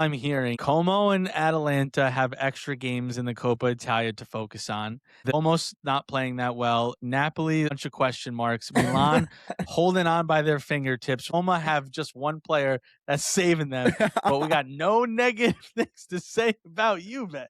I'm hearing Como and Atalanta have extra games in the Coppa Italia to focus on. They're almost not playing that well. Napoli, a bunch of question marks. Milan holding on by their fingertips. Roma have just one player that's saving them, but we got no negative things to say about Juve.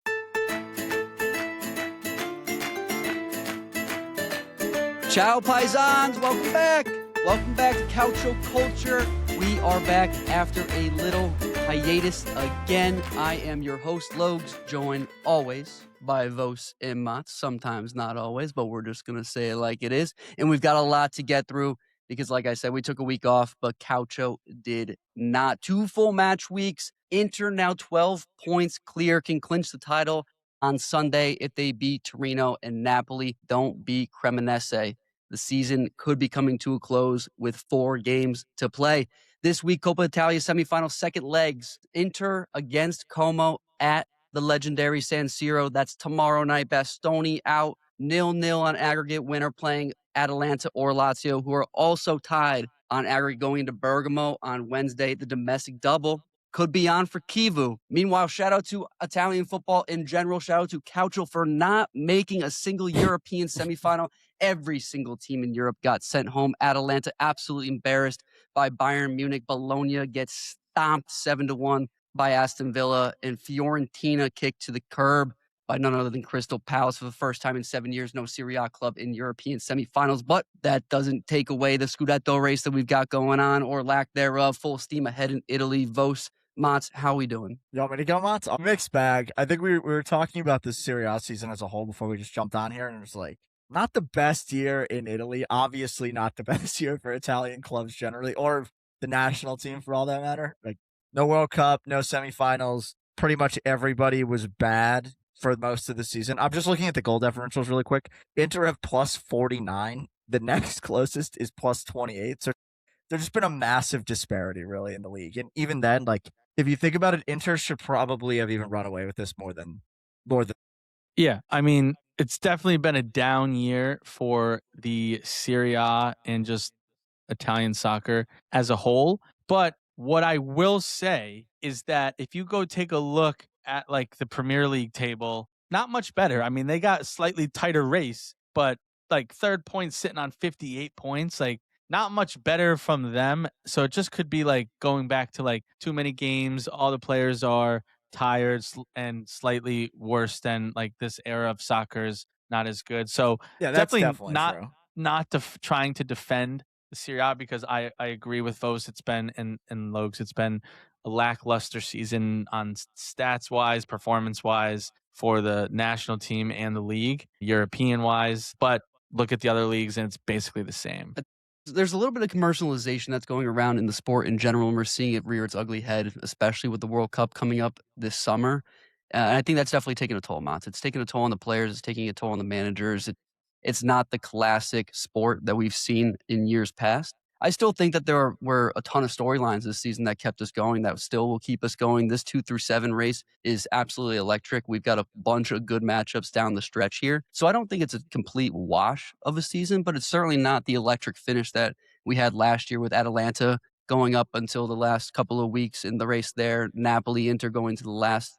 Ciao, paisans. Welcome back. Welcome back to Calcio Culture. We are back after a little hiatus again. I am your host, Logs, joined always by Vos and Motts. Sometimes not always, but we're just going to say it like it is. And we've got a lot to get through because, like I said, we took a week off, but Calcio did not. 2 full match weeks. Inter now 12 points clear, can clinch the title on Sunday if they beat Torino, and Napoli don't beat Cremonese. The season could be coming to a close with 4 games to play. This week, Coppa Italia semifinal second legs. Inter against Como at the legendary San Siro. That's tomorrow night. Bastoni out 0-0 on aggregate. Winner playing Atalanta or Lazio, who are also tied on aggregate going into Bergamo on Wednesday. The domestic double could be on for Chivu. Meanwhile, shout out to Italian football in general. Shout out to Calcio for not making a single European semifinal. Every single team in Europe got sent home. Atalanta absolutely embarrassed by Bayern Munich. Bologna gets stomped 7-1 by Aston Villa. And Fiorentina kicked to the curb by none other than Crystal Palace for the first time in 7 years. No Serie A club in European semifinals. But that doesn't take away the Scudetto race that we've got going on, or lack thereof. Full steam ahead in Italy. Vos, Motts, how we doing? You want me to go, Motts? A mixed bag. I think we were talking about the Serie A season as a whole before we just jumped on here, and it was like, not the best year in Italy. Obviously not the best year for Italian clubs generally, or the national team for all that matter. Like, no World Cup, no semifinals. Pretty much everybody was bad for most of the season. I'm just looking at the goal differentials really quick. Inter have plus 49. The next closest is plus 28. So there's just been a massive disparity really in the league. And even then, like, if you think about it, Inter should probably have even run away with this more than. Yeah, I mean, it's definitely been a down year for the Serie A and just Italian soccer as a whole. But what I will say is that if you go take a look at like the Premier League table, not much better. I mean, they got a slightly tighter race, but like third point sitting on 58 points, like not much better from them. So it just could be like going back to like too many games. All the players are tired and slightly worse than like this era of soccer is not as good. So Yeah, that's definitely not true. trying to defend the Serie A because I agree with Vos. It's been and Logs. It's been a lackluster season on stats wise, performance wise for the national team and the league, European wise. But look at the other leagues and it's basically the same. There's a little bit of commercialization that's going around in the sport in general, and we're seeing it rear its ugly head, especially with the World Cup coming up this summer. And I think that's definitely taking a toll, Mats. It's taking a toll on the players. It's taking a toll on the managers. It's not the classic sport that we've seen in years past. I still think that there were a ton of storylines this season that kept us going, that still will keep us going. This 2-7 race is absolutely electric. We've got a bunch of good matchups down the stretch here. So I don't think it's a complete wash of a season, but it's certainly not the electric finish that we had last year with Atalanta going up until the last couple of weeks in the race there. Napoli, Inter going to the last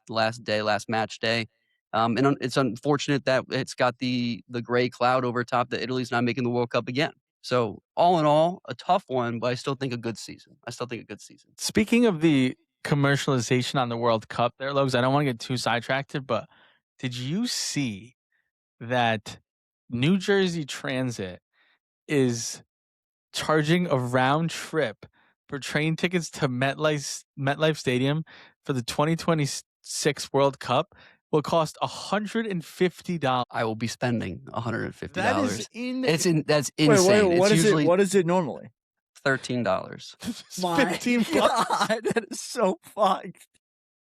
match day. And it's unfortunate that it's got the gray cloud over top that Italy's not making the World Cup again. So all in all, a tough one, but I still think a good season. Speaking of the commercialization on the World Cup there, Logs, I don't want to get too sidetracked, but did you see that New Jersey Transit is charging a round trip for train tickets to MetLife Stadium for the 2026 World Cup will cost $150. I will be spending $150. That is that's insane. Wait, what it's is usually it? What is it normally? $13. $15. God, that is so fucked.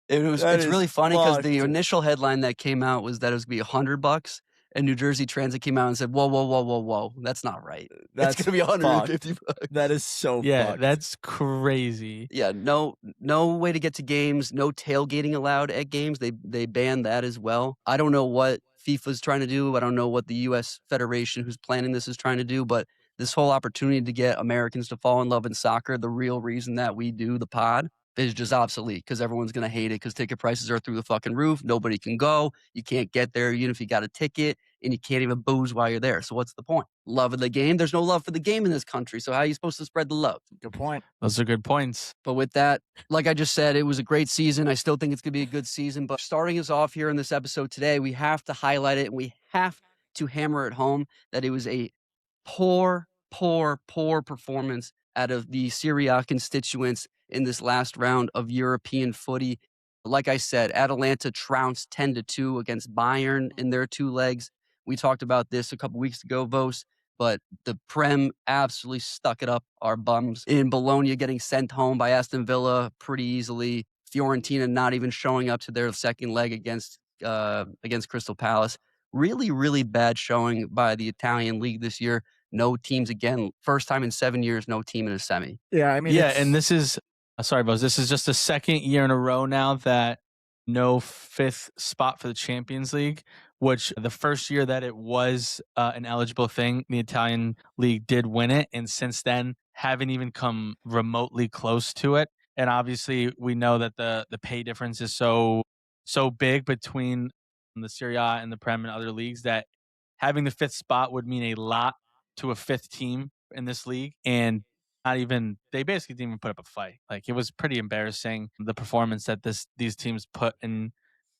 It's really funny because the initial headline that came out was that it was going to be $100, and New Jersey Transit came out and said, whoa, that's not right. It's going to be $150. That is so Yeah, fucked. that's crazy. Yeah, no way to get to games, no tailgating allowed at games. They banned that as well. I don't know what FIFA's trying to do. I don't know what the U.S. Federation who's planning this is trying to do, but this whole opportunity to get Americans to fall in love in soccer, the real reason that we do the pod, is just obsolete because everyone's going to hate it because ticket prices are through the fucking roof. Nobody can go. You can't get there even if you got a ticket, and you can't even booze while you're there. So what's the point? Love of the game. There's no love for the game in this country. So how are you supposed to spread the love? Good point. Those are good points. But with that, like I just said, it was a great season. I still think it's going to be a good season. But starting us off here in this episode today, we have to highlight it and we have to hammer it home that it was a poor performance out of the Serie A constituents in this last round of European footy. Like I said, Atalanta trounced 10-2 against Bayern in their two legs. We talked about this a couple weeks ago, Vos, but the Prem absolutely stuck it up our bums. In Bologna getting sent home by Aston Villa pretty easily. Fiorentina not even showing up to their second leg against Crystal Palace. Really bad showing by the Italian league this year. No teams again. First time in 7 years, no team in a semi. Yeah, I mean, and this is sorry, Buzz. This is just the second year in a row now that no fifth spot for the Champions League, which the first year that it was an eligible thing, the Italian league did win it. And since then, haven't even come remotely close to it. And obviously, we know that the pay difference is so big between the Serie A and the Prem and other leagues that having the fifth spot would mean a lot to a fifth team in this league. And they basically didn't even put up a fight. Like, it was pretty embarrassing, the performance that these teams put in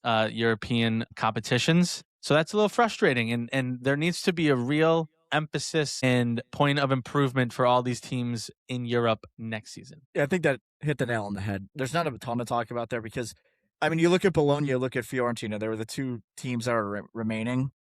European competitions. So that's a little frustrating. And there needs to be a real emphasis and point of improvement for all these teams in Europe next season. Yeah, I think that hit the nail on the head. There's not a ton to talk about there because, I mean, you look at Bologna, you look at Fiorentina. They were the two teams that are remaining.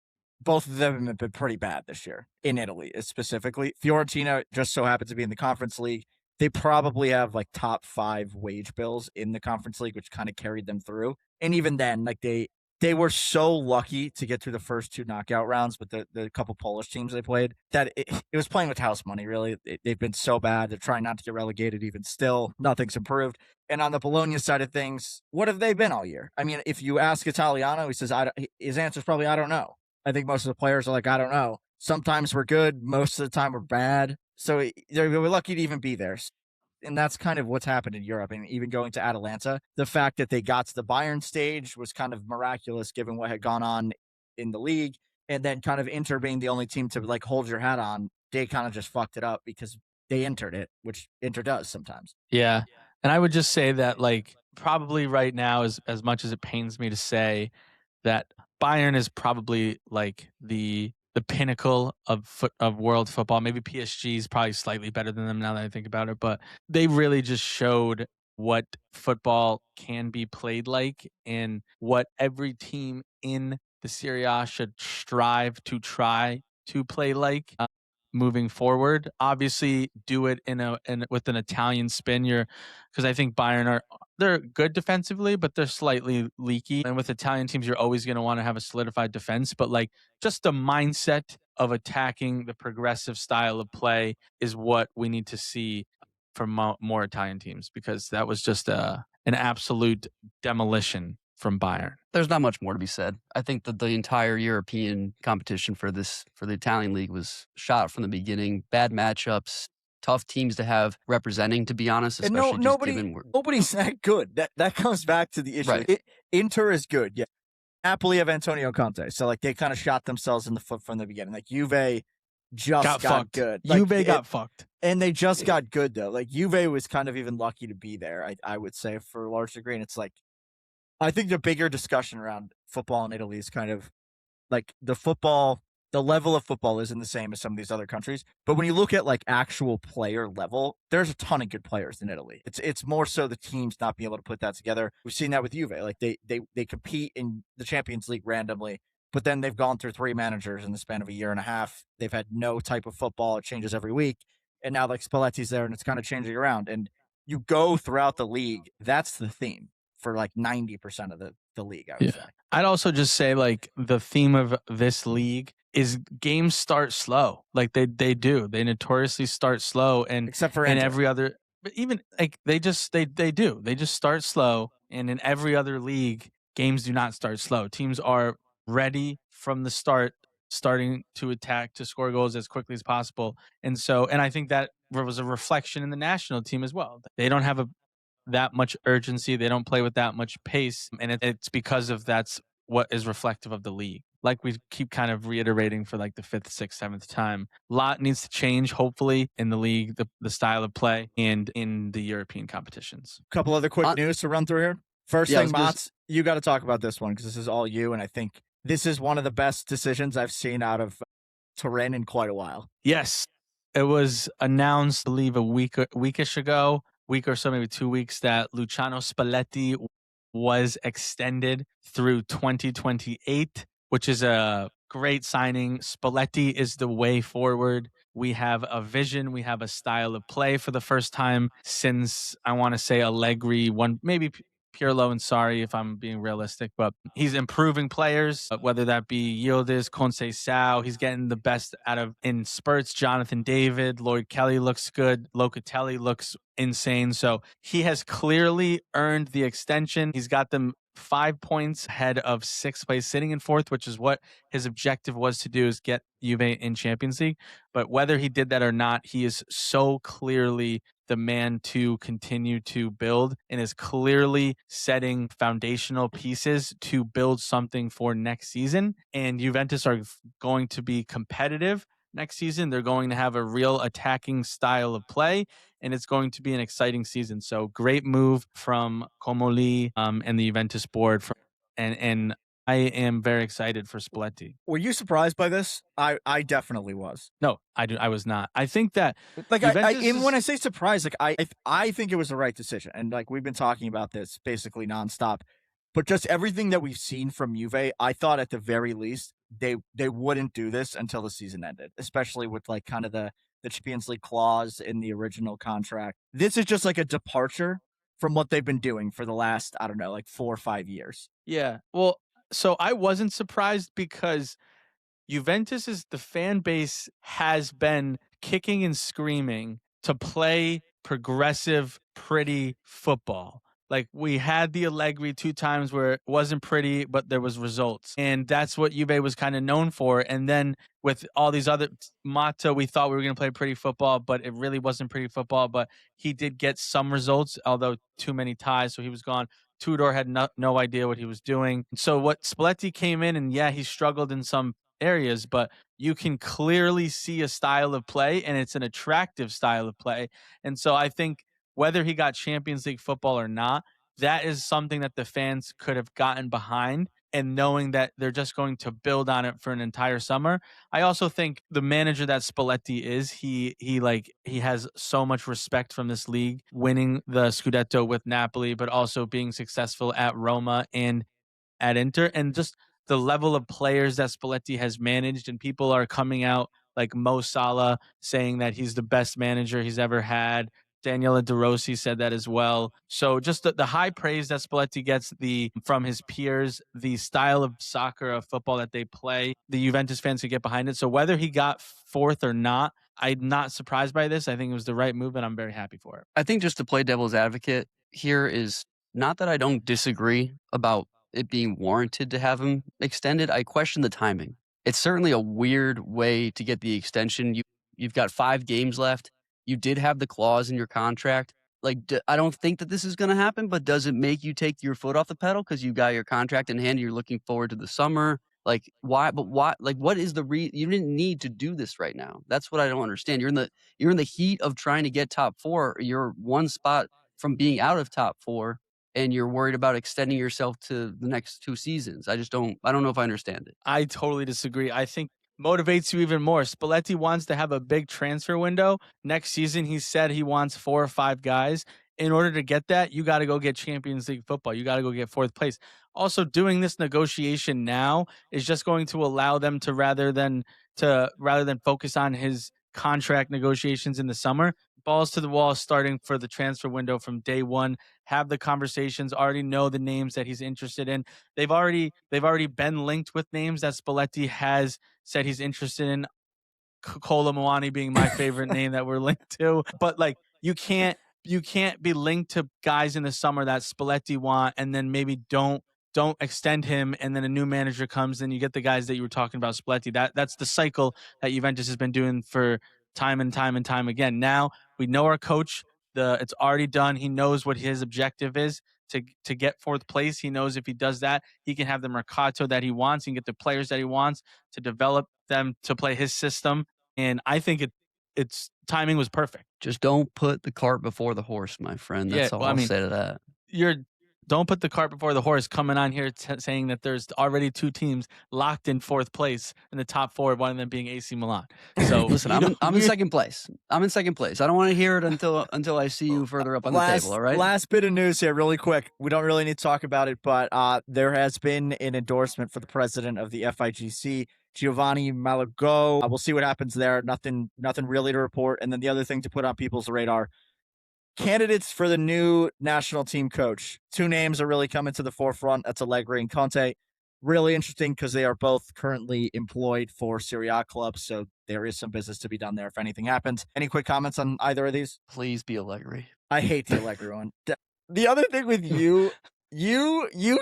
Both of them have been pretty bad this year in Italy, specifically. Fiorentina just so happens to be in the Conference League. They probably have like top 5 wage bills in the Conference League, which kind of carried them through. And even then, like they were so lucky to get through the first 2 knockout rounds with the couple Polish teams they played that it was playing with house money, really. They've been so bad. They're trying not to get relegated even still. Nothing's improved. And on the Bologna side of things, what have they been all year? I mean, if you ask Italiano, he says, his answer is probably, I don't know. I think most of the players are like, I don't know. Sometimes we're good. Most of the time we're bad. So we're lucky to even be there. And that's kind of what's happened in Europe. And even going to Atalanta, the fact that they got to the Bayern stage was kind of miraculous given what had gone on in the league. And then kind of Inter being the only team to like hold your hat on, they kind of just fucked it up because they entered it, which Inter does sometimes. Yeah. And I would just say that, like, probably right now, as much as it pains me to say, that Bayern is probably like the pinnacle of world football. Maybe PSG is probably slightly better than them now that I think about it, but they really just showed what football can be played like and what every team in the Serie A should strive to try to play like moving forward. Obviously, do it with an Italian spin. Because I think Bayern they're good defensively, but they're slightly leaky. And with Italian teams, you're always going to want to have a solidified defense. But like, just the mindset of attacking, the progressive style of play is what we need to see from more Italian teams, because that was just an absolute demolition from Bayern. There's not much more to be said. I think that the entire European competition for the Italian league was shot from the beginning. Bad matchups, tough teams to have representing, to be honest, especially nobody's that good. That comes back to the issue. Right. Inter is good. Yeah. Napoli have Antonio Conte. So like they kind of shot themselves in the foot from the beginning. Like Juve just got good. Like, Juve got fucked. And they just got good though. Like Juve was kind of even lucky to be there, I would say, for a large degree. And it's like, I think the bigger discussion around football in Italy is kind of like the level of football isn't the same as some of these other countries. But when you look at like actual player level, there's a ton of good players in Italy. It's more so the teams not being able to put that together. We've seen that with Juve. Like they compete in the Champions League randomly, but then they've gone through 3 managers in the span of a year and a half. They've had no type of football. It changes every week. And now like Spalletti's there and it's kind of changing around. And you go throughout the league, that's the theme for like 90% of the league, I would say. I'd also just say like the theme of this league is games start slow. Like they do. They notoriously start slow, and except for every other, but even like they do. They just start slow, and in every other league, games do not start slow. Teams are ready from the start, starting to attack, to score goals as quickly as possible. And I think that was a reflection in the national team as well. They don't have that much urgency. They don't play with that much pace, and it's because of that's what is reflective of the league. Like we keep kind of reiterating for like the fifth, sixth, seventh time. A lot needs to change, hopefully, in the league, the style of play, and in the European competitions. Couple other quick Uh, news to run through here. First yeah, I thing, was gonna. Motts, you got to talk about this one because this is all you, and I think this is one of the best decisions I've seen out of Turin in quite a while. Yes, it was announced, I believe, weekish ago, week or so, maybe 2 weeks, that Luciano Spalletti was extended through 2028, which is a great signing. Spalletti is the way forward. We have a vision, we have a style of play for the first time since, I want to say, Allegri, one maybe Pirlo, and sorry if I'm being realistic, but he's improving players, whether that be Yildiz, Conceição. He's getting the best out of in spurts. Jonathan David, Lloyd Kelly looks good. Locatelli looks insane. So he has clearly earned the extension. He's got them 5 points ahead of sixth place, sitting in fourth, which is what his objective was to do, is get Juve in Champions League. But whether he did that or not, he is so clearly the man to continue to build and is clearly setting foundational pieces to build something for next season. And Juventus are going to be competitive next season. They're going to have a real attacking style of play, and it's going to be an exciting season. So great move from Comoli and the Juventus board. And I am very excited for Spalletti. Were you surprised by this? I definitely was. No, I was not. I think that Like Juventus even is- when I say surprised, like I think it was the right decision, and like we've been talking about this basically nonstop. But just everything that we've seen from Juve, I thought at the very least they wouldn't do this until the season ended, especially with like kind of the Champions League clause in the original contract. This is just like a departure from what they've been doing for the last, I don't know, like 4 or 5 years. Yeah. Well, so I wasn't surprised because the fan base has been kicking and screaming to play progressive, pretty football. Like we had the Allegri 2 times where it wasn't pretty, but there was results. And that's what Juve was kind of known for. And then with all these other Mata, we thought we were going to play pretty football, but it really wasn't pretty football. But he did get some results, although too many ties. So he was gone. Tudor had no idea what he was doing. So what Spalletti came in, and yeah, he struggled in some areas, but you can clearly see a style of play, and it's an attractive style of play. And so I think whether he got Champions League football or not, that is something that the fans could have gotten behind, and knowing that they're just going to build on it for an entire summer. I also think the manager that Spalletti is, he has so much respect from this league, winning the Scudetto with Napoli, but also being successful at Roma and at Inter, and just the level of players that Spalletti has managed, and people are coming out like Mo Salah saying that he's the best manager he's ever had. Daniela De Rossi said that as well. So just the high praise that Spalletti gets from his peers, the style of soccer, of football that they play, the Juventus fans could get behind it. So whether he got fourth or not, I'm not surprised by this. I think it was the right move, and I'm very happy for it. I think just to play devil's advocate here is not that I don't disagree about it being warranted to have him extended. I question the timing. It's certainly a weird way to get the extension. You've got 5 games left. You did have the clause in your contract. Like, I don't think that this is going to happen, but does it make you take your foot off the pedal because you got your contract in hand? You're looking forward to the summer. Like, why? But why? Like, what is the you didn't need to do this right now. That's what I don't understand. You're in the heat of trying to get top 4. You're one spot from being out of top 4, and you're worried about extending yourself to the next 2 seasons. I don't know if I understand it. I totally disagree. I think motivates you even more. Spalletti wants to have a big transfer window. Next season, he said he wants 4 or 5 guys. In order to get that, you got to go get Champions League football. You got to go get 4th place. Also, doing this negotiation now is just going to allow them to rather than focus on his contract negotiations in the summer, balls to the wall starting for the transfer window from day one. Have the conversations, already know the names that he's interested in. They've already been linked with names that Spalletti has said he's interested in. Kola Moani being my favorite name that we're linked to. But like you can't be linked to guys in the summer that Spalletti want and then maybe don't extend him, and then a new manager comes and you get the guys that you were talking about, Spalletti. That's the cycle that Juventus has been doing for time and time and time again. Now we know our coach. It's already done. He knows what his objective is to get fourth place. He knows if he does that, he can have the mercato that he wants. He can get the players that he wants to develop them to play his system. And I think its timing was perfect. Just don't put the cart before the horse, my friend. That's all I'll say to that. Don't put the cart before the horse coming on here saying that there's already 2 teams locked in fourth place in the top 4, one of them being AC Milan. So listen, I'm in second place. I'm in second place. I don't want to hear it until I see you further up on the table, all right? Last bit of news here, really quick. We don't really need to talk about it, but there has been an endorsement for the president of the FIGC, Giovanni Malago. We'll see what happens there. Nothing really to report. And then the other thing to put on people's radar, candidates for the new national team coach. 2 names are really coming to the forefront. That's Allegri and Conte. Really interesting because they are both currently employed for Serie A clubs, so there is some business to be done there if anything happens. Any quick comments on either of these? Please be Allegri. I hate the Allegri one. The other thing with you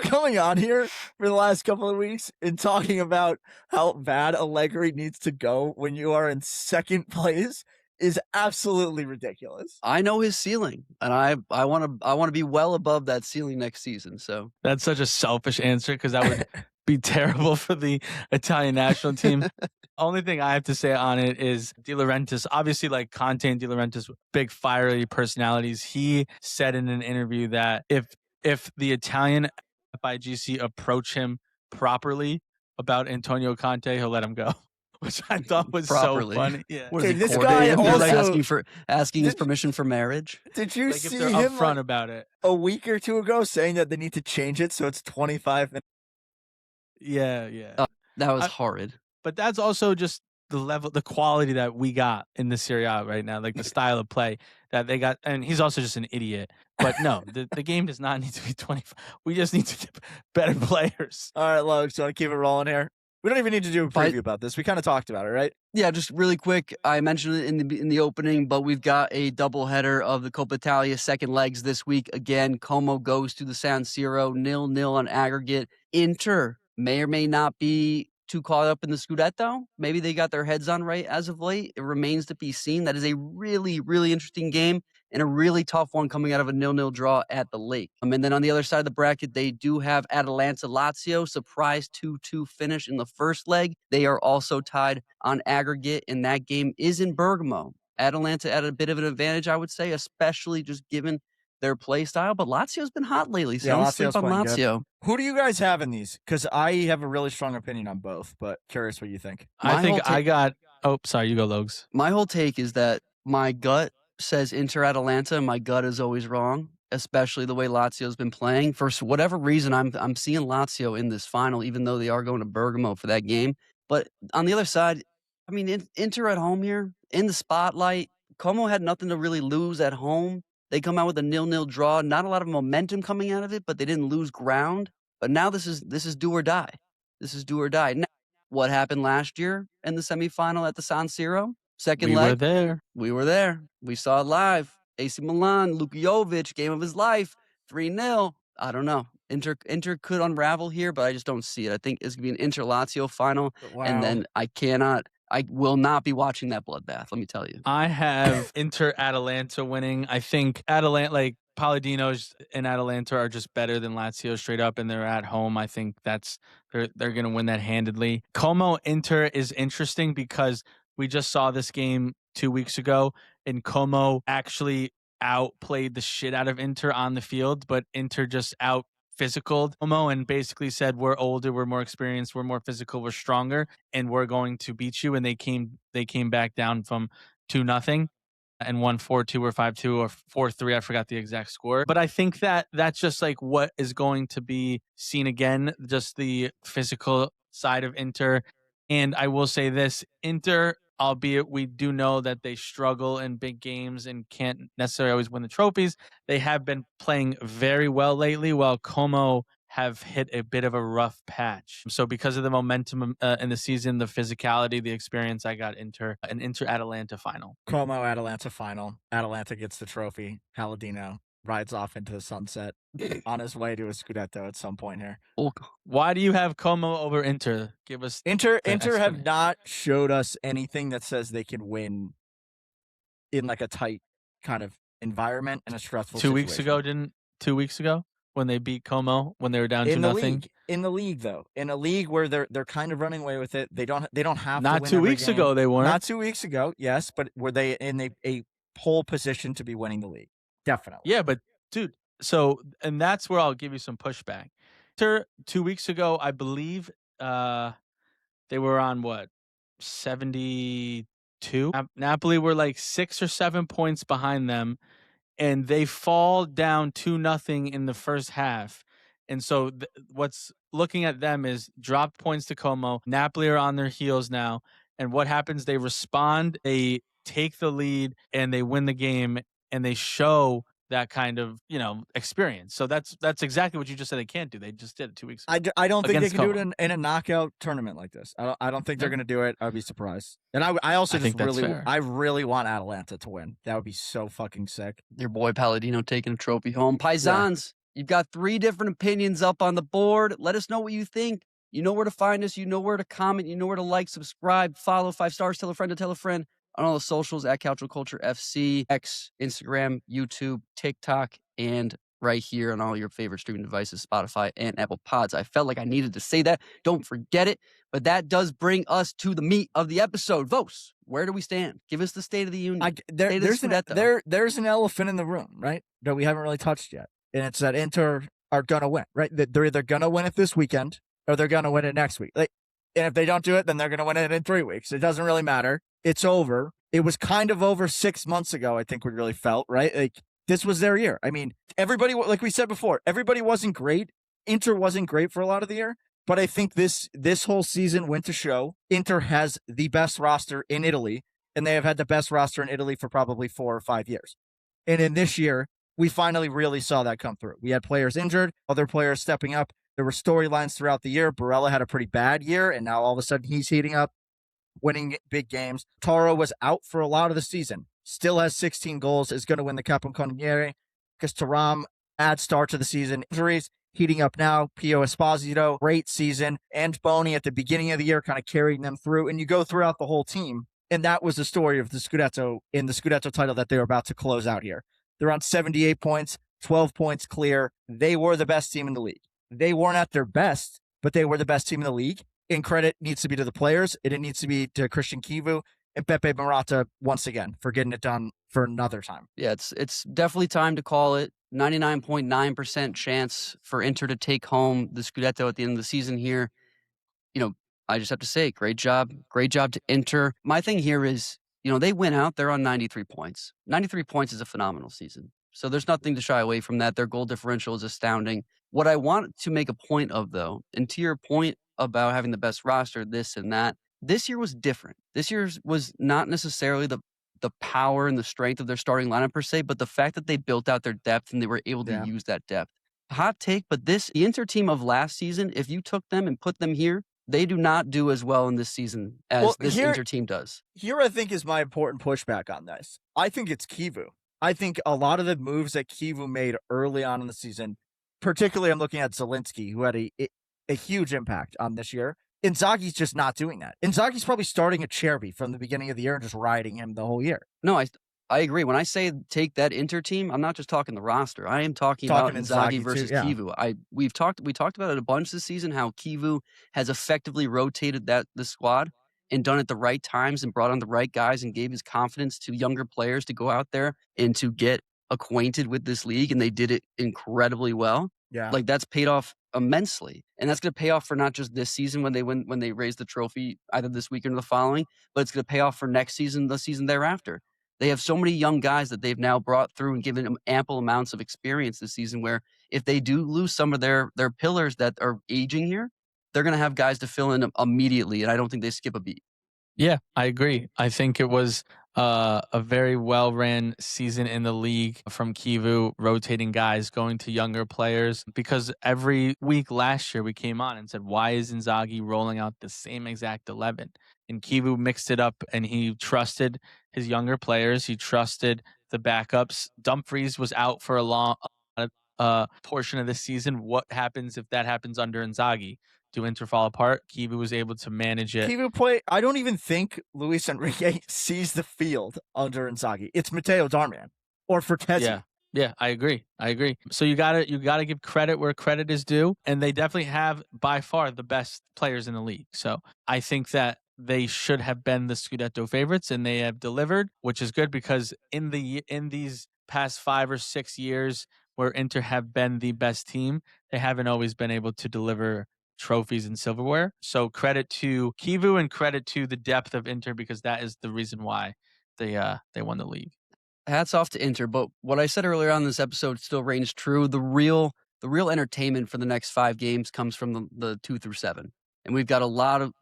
coming on here for the last couple of weeks and talking about how bad Allegri needs to go when you are in second place is absolutely ridiculous. I know his ceiling, and I want to be well above that ceiling next season. So that's such a selfish answer because that would be terrible for the Italian national team. Only thing I have to say on it is De Laurentiis, obviously like Conte and De Laurentiis, big fiery personalities. He said in an interview that if the Italian FIGC approach him properly about Antonio Conte, he'll let him go. Which I thought was properly. So funny. Yeah. Dude, this guy also asking his permission for marriage. Did you like see if they're him upfront about it a week or 2 ago saying that they need to change it so it's 25 minutes? Yeah. That was horrid. But that's also just the quality that we got in the Serie A right now, like the style of play that they got. And he's also just an idiot. But no, the game does not need to be 25. We just need to get better players. All right, Logan, so I want to keep it rolling here. We don't even need to do a preview about this. We kind of talked about it, right? Yeah, just really quick. I mentioned it in the opening, but we've got a doubleheader of the Coppa Italia second legs this week. Again, Como goes to the San Siro, 0-0 on aggregate. Inter may or may not be too caught up in the Scudetto. Maybe they got their heads on right as of late. It remains to be seen. That is a really, really interesting game and a really tough one coming out of a 0-0 draw at the Lake. And then on the other side of the bracket, they do have Atalanta-Lazio, surprise 2-2 finish in the first leg. They are also tied on aggregate, and that game is in Bergamo. Atalanta at a bit of an advantage, I would say, especially just given their play style, but Lazio's been hot lately, so don't sleep on Lazio. Good. Who do you guys have in these? Because I have a really strong opinion on both, but curious what you think. Oh, sorry, you go, Logs. My whole take is that my gut says Inter Atalanta, and my gut is always wrong, especially the way Lazio's been playing. For whatever reason, I'm seeing Lazio in this final, even though they are going to Bergamo for that game. But on the other side, I mean, Inter at home here, in the spotlight. Como had nothing to really lose at home. They come out with a 0-0 draw. Not a lot of momentum coming out of it, but they didn't lose ground. But now this is do or die. This is do or die. Now, what happened last year in the semifinal at the San Siro? Second leg. We were there. We saw it live. AC Milan, Luka Jovic, game of his life, 3-0. I don't know. Inter could unravel here, but I just don't see it. I think it's going to be an Inter-Lazio final. Wow. And then I will not be watching that bloodbath, let me tell you. I have Inter-Atalanta winning. I think Atalanta, Palladino's and Atalanta are just better than Lazio straight up, and they're at home. I think they're going to win that handedly. Como-Inter is interesting because we just saw this game 2 weeks ago, and Como actually outplayed the shit out of Inter on the field, but Inter just out physical Como and basically said, we're older, we're more experienced, we're more physical, we're stronger, and we're going to beat you. And they came back down from 2-0 and won 4-2 or 5-2 or 4-3. I forgot the exact score. But I think that's just like what is going to be seen again, just the physical side of Inter. And I will say this, Inter, albeit we do know that they struggle in big games and can't necessarily always win the trophies, they have been playing very well lately, while Como have hit a bit of a rough patch. So because of the momentum in the season, the physicality, the experience, I got an Inter-Atalanta final. Como-Atalanta final. Atalanta gets the trophy. Palladino rides off into the sunset on his way to a Scudetto at some point here. Why do you have Como over Inter? Give us Inter have not showed us anything that says they can win in like a tight kind of environment and a stressful 2 situation. weeks ago, 2 weeks ago when they beat Como when they were down 2-0? In the league, though, in a league where they're kind of running away with it, they don't have to Not win 2 every weeks game. ago they weren't. Not 2 weeks ago, yes, but were they in a pole position to be winning the league? Definitely. Yeah, but dude, and that's where I'll give you some pushback. 2 weeks ago, I believe they were on what, 72. Napoli were like 6 or 7 points behind them, and they fall down 2-0 in the first half. And so what's looking at them is dropped points to Como. Napoli are on their heels now. And what happens? They respond, they take the lead, and they win the game, and they show that kind of, experience. So that's exactly what you just said they can't do. They just did it 2 weeks ago. I don't think they against can do Como. it in a knockout tournament like this. I don't think they're No. going to do it. I'd be surprised. And I also I think that's fair. I really want Atalanta to win. That would be so fucking sick. Your boy Palladino taking a trophy home. Paisans, you've got 3 different opinions up on the board. Let us know what you think. You know where to find us. You know where to comment. You know where to like, subscribe, follow, 5 stars, tell a friend to tell a friend on all the socials at Calcio Culture FC, X, Instagram, YouTube, TikTok, and right here on all your favorite streaming devices, Spotify and Apple Pods. I felt like I needed to say that. Don't forget it. But that does bring us to the meat of the episode. Vos, where do we stand? Give us the State of the Union. There's an elephant in the room, right? That we haven't really touched yet. And it's that Inter are going to win, right? They're either going to win it this weekend or they're going to win it next week. And if they don't do it, then they're going to win it in 3 weeks. It doesn't really matter. It's over. It was kind of over 6 months ago, I think we really felt, right? Like, this was their year. I mean, everybody, like we said before, everybody wasn't great. Inter wasn't great for a lot of the year. But I think this whole season went to show Inter has the best roster in Italy, and they have had the best roster in Italy for probably 4 or 5 years. And in this year, we finally really saw that come through. We had players injured, other players stepping up. There were storylines throughout the year. Barella had a pretty bad year, and now all of a sudden he's heating up, winning big games. Taro was out for a lot of the season. Still has 16 goals, is going to win the Capocannoniere because Thuram adds start to the season. Injuries heating up now. Pio Esposito, great season. And Boni at the beginning of the year kind of carrying them through. And you go throughout the whole team. And that was the story of the Scudetto in the Scudetto title that they were about to close out here. They're on 78 points, 12 points clear. They were the best team in the league. They weren't at their best, but they were the best team in the league. And credit needs to be to the players. It needs to be to Christian Chivu and Pepe Murata once again for getting it done for another time. Yeah, it's definitely time to call it. 99.9% chance for Inter to take home the Scudetto at the end of the season here. I just have to say, great job to Inter. My thing here is, they win out. They're on 93 points. 93 points is a phenomenal season. So there's nothing to shy away from that. Their goal differential is astounding. What I want to make a point of, though, and to your point about having the best roster, this and that, this year was different. This year was not necessarily the power and the strength of their starting lineup per se, but the fact that they built out their depth and they were able to use that depth. Hot take, but the Inter team of last season, if you took them and put them here, they do not do as well in this season as this Inter team does. Here, I think, is my important pushback on this. I think it's Chivu. I think a lot of the moves that Chivu made early on in the season, particularly I'm looking at Zielinski, who had a huge impact on this year. Inzaghi's just not doing that. Inzaghi's probably starting a Cherby from the beginning of the year and just riding him the whole year. No, I agree. When I say take that Inter team, I'm not just talking the roster. I am talking about Inzaghi versus too, yeah. Chivu. We talked about it a bunch this season, how Chivu has effectively rotated the squad and done it the right times and brought on the right guys and gave his confidence to younger players to go out there and to get acquainted with this league, and they did it incredibly well. Yeah. Like, that's paid off immensely. And that's going to pay off for not just this season when they raise the trophy either this weekend or the following, but it's going to pay off for next season, the season thereafter. They have so many young guys that they've now brought through and given them ample amounts of experience this season, where if they do lose some of their pillars that are aging here, they're going to have guys to fill in immediately, and I don't think they skip a beat. Yeah, I agree. I think it was a very well-ran season in the league from Chivu, rotating guys, going to younger players, because every week last year we came on and said, why is Inzaghi rolling out the same exact 11? And Chivu mixed it up, and he trusted his younger players. He trusted the backups. Dumfries was out for a long portion of the season. What happens if that happens under Inzaghi? Do Inter fall apart? Chivu was able to manage it. I don't even think Luis Enrique sees the field under Inzaghi. It's Matteo Darmian or for Kessie. Yeah. Yeah, I agree. So you gotta give credit where credit is due, and they definitely have by far the best players in the league. So I think that they should have been the Scudetto favorites, and they have delivered, which is good because in these past 5 or 6 years where Inter have been the best team, they haven't always been able to deliver trophies and silverware. So credit to Chivu and credit to the depth of Inter because that is the reason why they won the league. Hats off to Inter, but what I said earlier on in this episode still reigns true. The real entertainment for the next 5 games comes from the 2 through 7. And we've got a lot of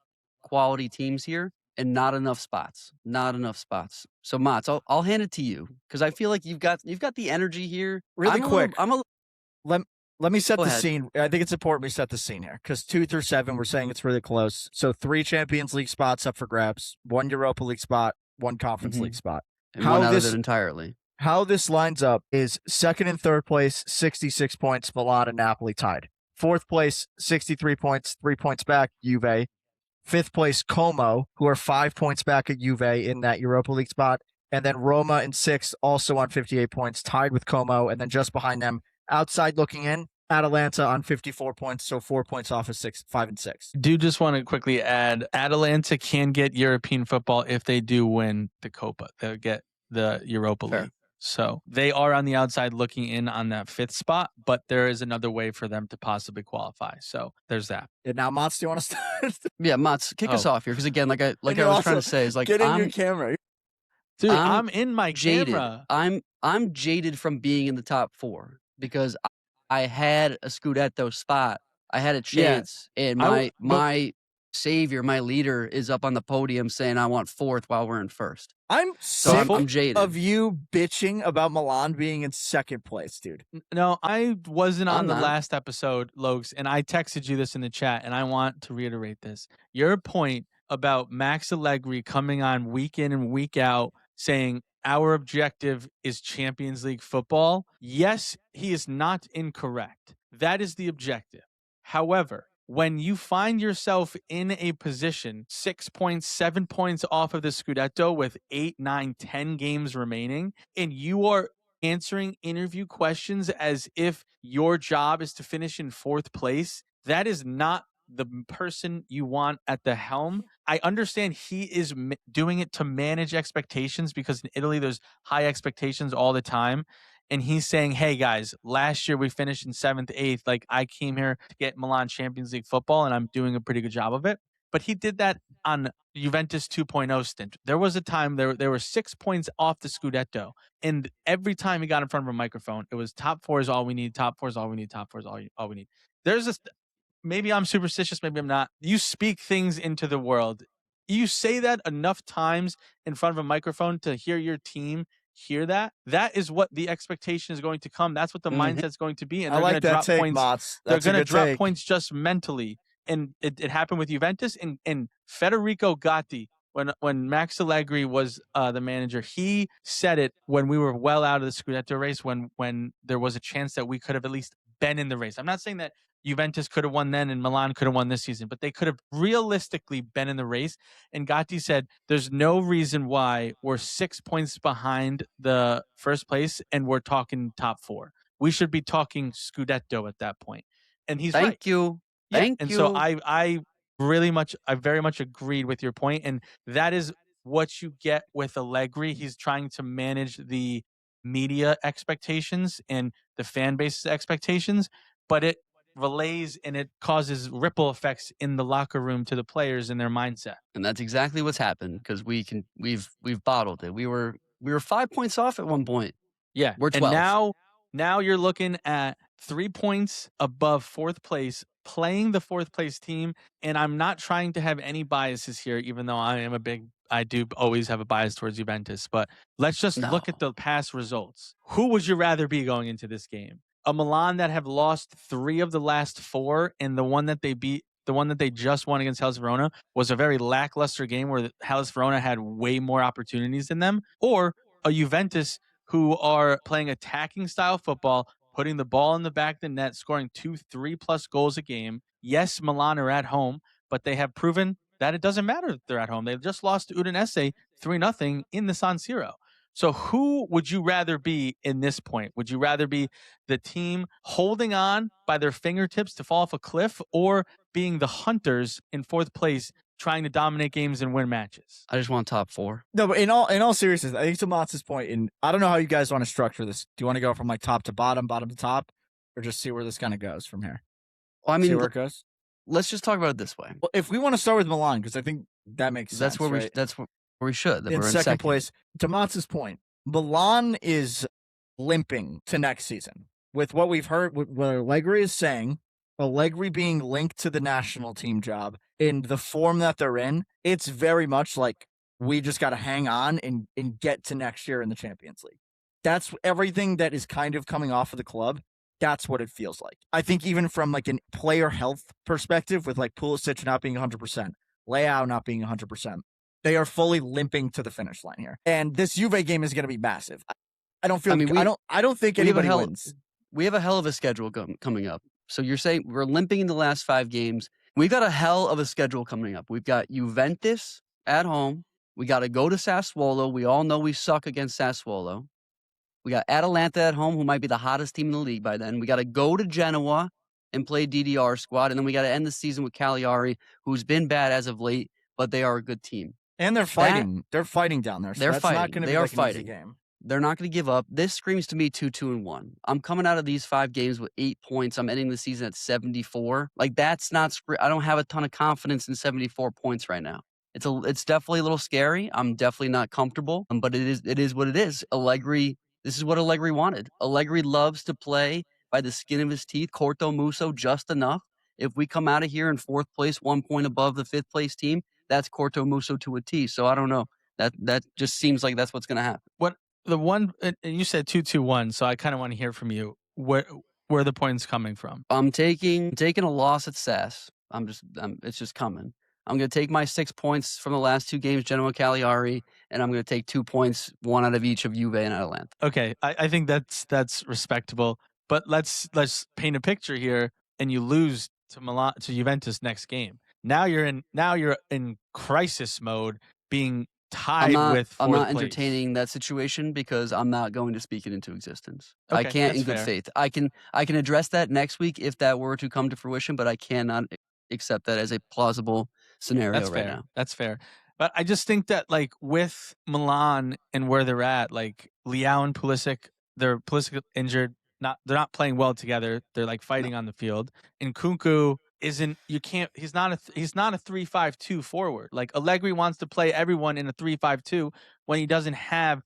quality teams here and not enough spots. Not enough spots. So Motts, I'll hand it to you because I feel like you've got the energy here. Really quick. Let me set Go the ahead. scene. I think it's important we set the scene here because 2 through 7, we're saying it's really close. So 3 Champions League spots up for grabs, 1 Europa League spot, 1 Conference League spot. And one out of it entirely. How this lines up is second and third place, 66 points, Milan and Napoli tied. Fourth place, 63 points, 3 points back, Juve. Fifth place, Como, who are 5 points back at Juve in that Europa League spot. And then Roma in sixth, also on 58 points, tied with Como. And then just behind them, outside looking in, Atalanta on 54 points, so 4 points off of 5 and 6. Do just want to quickly add, Atalanta can get European football if they do win the Coppa. They'll get the Europa League. So they are on the outside looking in on that 5th spot, but there is another way for them to possibly qualify. So there's that. And now, Motts, do you want to start? Yeah, Motts, kick us off here because again, like I was trying to say, is like get in your camera, dude. I'm in my jaded. camera. I'm jaded from being in the top 4 because I had a Scudetto spot. I had a chance, and my savior, my leader, is up on the podium saying I want 4th while we're in 1st. I'm I'm jaded of you bitching about Milan being in 2nd place, dude. No, I wasn't on the last episode, Logs, and I texted you this in the chat, and I want to reiterate this. Your point about Max Allegri coming on week in and week out saying our objective is Champions League football. Yes, he is not incorrect. That is the objective. However, when you find yourself in a position 6 points, 7 points off of the Scudetto with 8, 9, 10 games remaining, and you are answering interview questions as if your job is to finish in 4th place, that is not the person you want at the helm. I understand he is doing it to manage expectations because in Italy there's high expectations all the time. And he's saying, hey, guys, last year we finished in 7th, 8th. Like, I came here to get Milan Champions League football, and I'm doing a pretty good job of it. But he did that on Juventus 2.0 stint. There was a time there were 6 points off the Scudetto. And every time he got in front of a microphone, it was top 4 is all we need, top 4 is all we need, top 4 is all we need. There's this, maybe I'm superstitious, maybe I'm not. You speak things into the world. You say that enough times in front of a microphone to hear your team hear that. That is what the expectation is going to come. That's what the mindset's going to be. And they're going to drop points. Motts. They're going to drop points just mentally. And it happened with Juventus and Federico Gatti. When Max Allegri was the manager, he said it when we were well out of the Scudetto race, when there was a chance that we could have at least been in the race. I'm not saying that Juventus could have won then and Milan could have won this season, but they could have realistically been in the race. And Gatti said, there's no reason why we're 6 points behind the 1st place and we're talking top 4. We should be talking Scudetto at that point. And he's right. Thank you. And so I very much agreed with your point. And that is what you get with Allegri. He's trying to manage the media expectations and the fan base's expectations, but it relays and it causes ripple effects in the locker room to the players and their mindset. And that's exactly what's happened because we've bottled it. We were 5 points off at one point. Yeah. We're 12. And now you're looking at 3 points above 4th place, playing the 4th place team. And I'm not trying to have any biases here, even though I do always have a bias towards Juventus. But let's just look at the past results. Who would you rather be going into this game? A Milan that have lost 3 of the last 4, and the one that they beat, the one that they just won against Hellas Verona, was a very lackluster game where Hellas Verona had way more opportunities than them, or a Juventus who are playing attacking style football, putting the ball in the back of the net, scoring 2, 3+ goals a game. Yes, Milan are at home, but they have proven that it doesn't matter if they're at home. They've just lost to Udinese 3-0 in the San Siro. So who would you rather be in this point? Would you rather be the team holding on by their fingertips to fall off a cliff, or being the hunters in fourth place trying to dominate games and win matches? I just want top 4. No, but in all seriousness, I think to Motts' point, and I don't know how you guys want to structure this. Do you want to go from like top to bottom, bottom to top, or just see where this kind of goes from here? Well, I See mean, where it goes? let's just talk about it this way. Well, if we want to start with Milan, because I think that makes sense. That's where right? that's where we should. That in we're in second place. To Motts' point, Milan is limping to next season. With what we've heard, what Allegri is saying, Allegri being linked to the national team job in the form that they're in, it's very much like we just got to hang on and get to next year in the Champions League. That's everything that is kind of coming off of the club. That's what it feels like. I think even from like a player health perspective, with like Pulisic not being 100%, Leao not being 100%, they are fully limping to the finish line here. And this Juve game is going to be massive. I don't feel. I don't think anybody wins. We have a hell of a schedule coming up. So you're saying we're limping in the last 5 games. We've got a hell of a schedule coming up. We've got Juventus at home. We got to go to Sassuolo. We all know we suck against Sassuolo. We got Atalanta at home, who might be the hottest team in the league by then. We got to go to Genoa and play DDR squad. And then we got to end the season with Cagliari, who's been bad as of late, but they are a good team. And they're fighting. They're fighting down there. So they're that's fighting. Not going to be like an easy game. They're not going to give up. This screams to me 2-2-1. I'm coming out of these 5 games with 8 points. I'm ending the season at 74. Like, that's not. I don't have a ton of confidence in 74 points right now. It's definitely a little scary. I'm definitely not comfortable. But it is what it is. Allegri. This is what Allegri wanted. Allegri loves to play by the skin of his teeth. Corto Muso just enough. If we come out of here in 4th place, 1 point above the 5th place team, that's Corto Muso to a T. So I don't know. That just seems like that's what's going to happen. What the one and you said 2-2-1, so I kind of want to hear from you. Where are the points coming from? I'm taking a loss at SAS. It's just coming. I'm going to take my 6 points from the last 2 games, Genoa, Cagliari, and I'm going to take 2 points, 1 out of each of Juve and Atalanta. Okay, I think that's respectable. But let's paint a picture here, and you lose to Juventus next game. Now you're in crisis mode, being tied with 4th I'm not place. entertaining that situation because I'm not going to speak it into existence. Okay, I can't in that's good fair. faith. I can address that next week if that were to come to fruition, but I cannot accept that as a plausible scenario That's right fair. now. That's fair. But I just think that, like, with Milan and where they're at, like Leao and Pulisic, they're Pulisic injured. They're not playing well together. They're like fighting on the field. And Kunku isn't. He's not a 3-5-2 forward. Like, Allegri wants to play everyone in a 3-5-2 when he doesn't have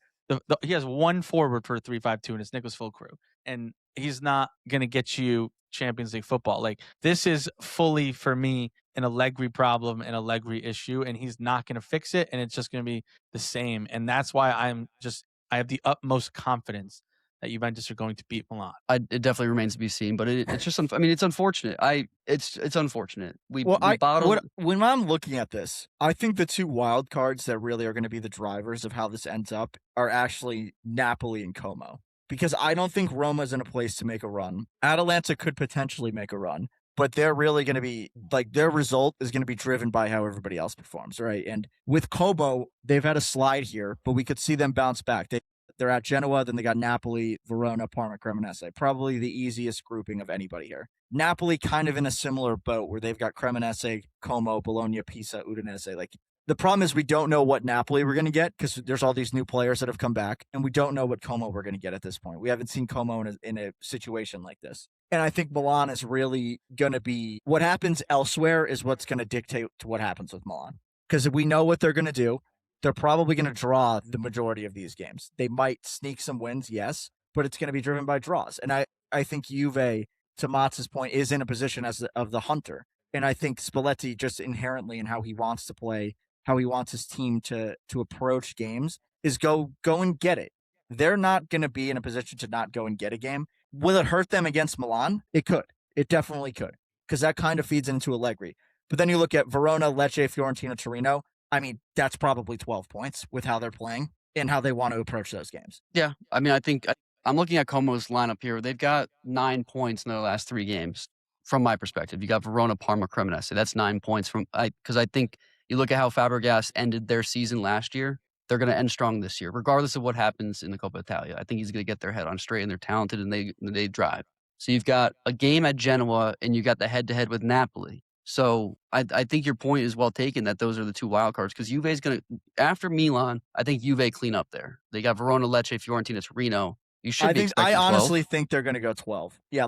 he has one forward for a 3-5-2, and it's Nicholas Füllkrug, and he's not gonna get you Champions League football. Like, this is fully, for me, an Allegri problem, an Allegri issue, and he's not going to fix it, and it's just going to be the same. And that's why I have the utmost confidence that Juventus are going to beat Milan. It definitely remains to be seen, but it's just. I mean, it's unfortunate. It's unfortunate. We When I'm looking at this, I think the 2 wild cards that really are going to be the drivers of how this ends up are actually Napoli and Como. Because I don't think Roma's in a place to make a run. Atalanta could potentially make a run, but they're really going to be, like, their result is going to be driven by how everybody else performs, right? And with Como, they've had a slide here, but we could see them bounce back. They're at Genoa, then they got Napoli, Verona, Parma, Cremonese. Probably the easiest grouping of anybody here. Napoli kind of in a similar boat where they've got Cremonese, Como, Bologna, Pisa, Udinese. Like, the problem is we don't know what Napoli we're going to get because there's all these new players that have come back, and we don't know what Como we're going to get at this point. We haven't seen Como in a situation like this. And I think Milan is really going to be, what happens elsewhere is what's going to dictate to what happens with Milan. Because we know what they're going to do. They're probably going to draw the majority of these games. They might sneak some wins, yes, but it's going to be driven by draws. And I think Juve, to Motts' point, is in a position of the hunter. And I think Spalletti, just inherently in how he wants to play, how he wants his team to approach games, is go and get it. They're not going to be in a position to not go and get a game. Will it hurt them against Milan? It could. It definitely could, because that kind of feeds into Allegri. But then you look at Verona, Lecce, Fiorentina, Torino. I mean, that's probably 12 points with how they're playing and how they want to approach those games. Yeah, I mean, I think I'm looking at Como's lineup here. They've got 9 points in their last 3 games. From my perspective, you got Verona, Parma, Cremonese. That's 9 points because I think you look at how Fabregas ended their season last year. they're going to end strong this year, regardless of what happens in the Coppa Italia. I think he's going to get their head on straight, and they're talented, and they drive. So you've got a game at Genoa, and you got the head-to-head with Napoli. So I think your point is well taken that those are the two wild cards, because Juve's going to, after Milan, I think Juve clean up there. They got Verona, Lecce, Fiorentina, Torino. You should be expecting 12. I honestly think they're going to go 12. Yeah,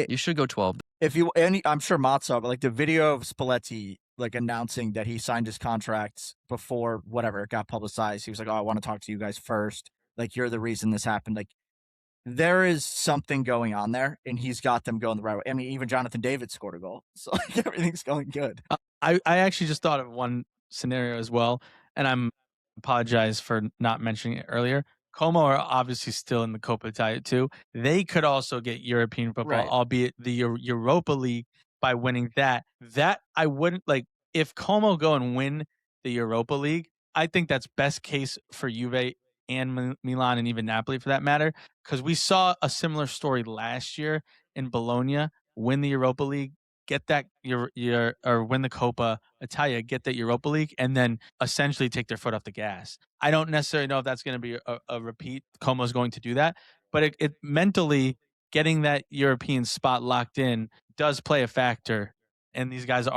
you should go 12. I'm sure Motts saw, but like the video of Spalletti like announcing that he signed his contracts before whatever it got publicized. He was like, "Oh, I want to talk to you guys first. Like, you're the reason this happened." Like, there is something going on there, and he's got them going the right way. I mean, even Jonathan David scored a goal, so like everything's going good. I actually just thought of one scenario as well, and I apologize for not mentioning it earlier. Como are obviously still in the Coppa Italia too. They could also get European football, Right. albeit the Europa League, by winning that. That I wouldn't like. If Como go and win the Europa League, I think that's best case for Juve and Milan and even Napoli for that matter, because we saw a similar story last year in Bologna win the Europa League, get that or win the Coppa Italia, get that Europa League, and then essentially take their foot off the gas. I don't necessarily know if that's going to be a repeat. Como's going to do that, but it mentally getting that European spot locked in does play a factor. And these guys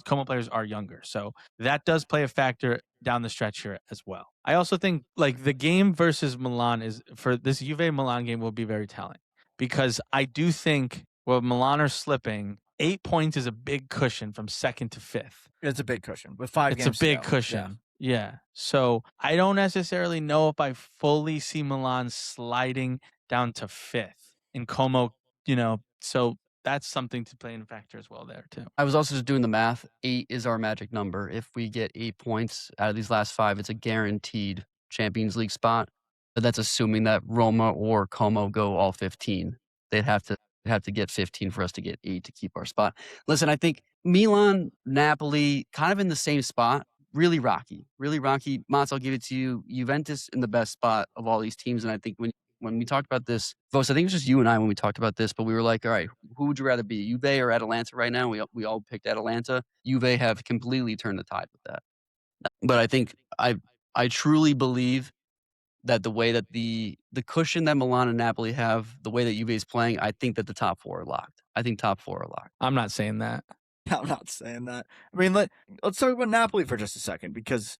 Como players are younger, so that does play a factor down the stretch here as well. I also think like the game versus Milan is for this Juve Milan game will be very telling, because I do think Milan are slipping. 8 points is a big cushion from second to fifth. It's a big cushion with 5 games. It's a big cushion. Yeah. So I don't necessarily know if I fully see Milan sliding down to fifth in Como, so that's something to play in factor as well there too. I was also just doing the math. 8 is our magic number. If we get 8 points out of these last 5, it's a guaranteed Champions League spot. But that's assuming that Roma or Como go all 15. They'd have to get 15 for us to get 8 to keep our spot. Listen, I think Milan, Napoli, kind of in the same spot. Really rocky. Motts, I'll give it to you. Juventus in the best spot of all these teams. And I think when we talked about this, Vos, I think it was just you and I when we talked about this, but we were like, all right, who would you rather be, Juve or Atalanta right now? We all picked Atalanta. Juve have completely turned the tide with that. But I think I truly believe that the way that the cushion that Milan and Napoli have, the way that Juve is playing, I think that the top 4 are locked. I think top 4 are locked. I'm not saying that. I'm not saying that. I mean, let's talk about Napoli for just a second, because,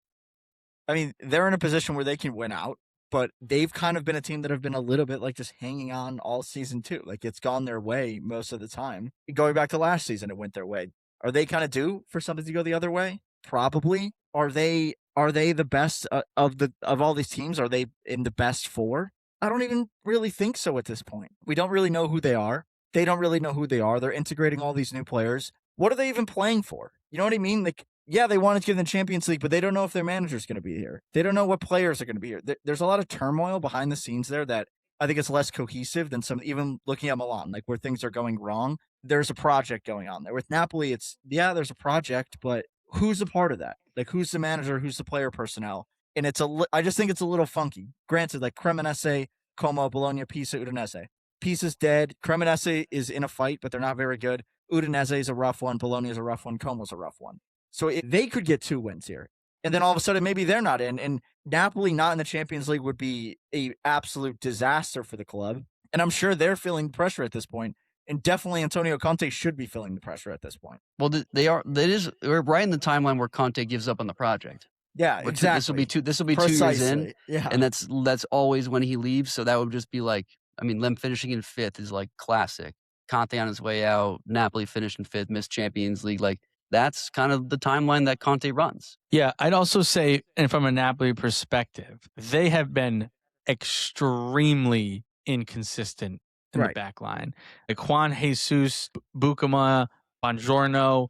I mean, they're in a position where they can win out, but they've kind of been a team that have been a little bit like just hanging on all season too. Like, it's gone their way most of the time. Going back to last season, it went their way. Are they kind of due for something to go the other way? Probably. Are they the best of all these teams? Are they in the best 4? I don't even really think so at this point. We don't really know who they are. They don't really know who they are. They're integrating all these new players. What are they even playing for? You know what I mean? Like, yeah, they wanted to give them the Champions League, but they don't know if their manager's going to be here. They don't know what players are going to be here. There's a lot of turmoil behind the scenes there that I think it's less cohesive than even looking at Milan, like where things are going wrong. There's a project going on there. With Napoli, there's a project, but who's a part of that? Like, who's the manager? Who's the player personnel? And I just think it's a little funky. Granted, like Cremonese, Como, Bologna, Pisa, Udinese. Pisa's dead. Cremonese is in a fight, but they're not very good. Udinese is a rough one. Bologna is a rough one. Como's a rough one. So they could get 2 wins here. And then all of a sudden, maybe they're not in. And Napoli not in the Champions League would be a absolute disaster for the club. And I'm sure they're feeling the pressure at this point. And definitely Antonio Conte should be feeling the pressure at this point. Well, we're right in the timeline where Conte gives up on the project. Yeah, exactly. This will be 2 years in. Yeah. And that's always when he leaves. So that would just be like, I mean, them finishing in 5th is like classic. Conte on his way out, Napoli finished in 5th, missed Champions League. Like, that's kind of the timeline that Conte runs. Yeah, I'd also say, and from a Napoli perspective, they have been extremely inconsistent in the back line. Like Juan Jesus, Bucama, Bongiorno,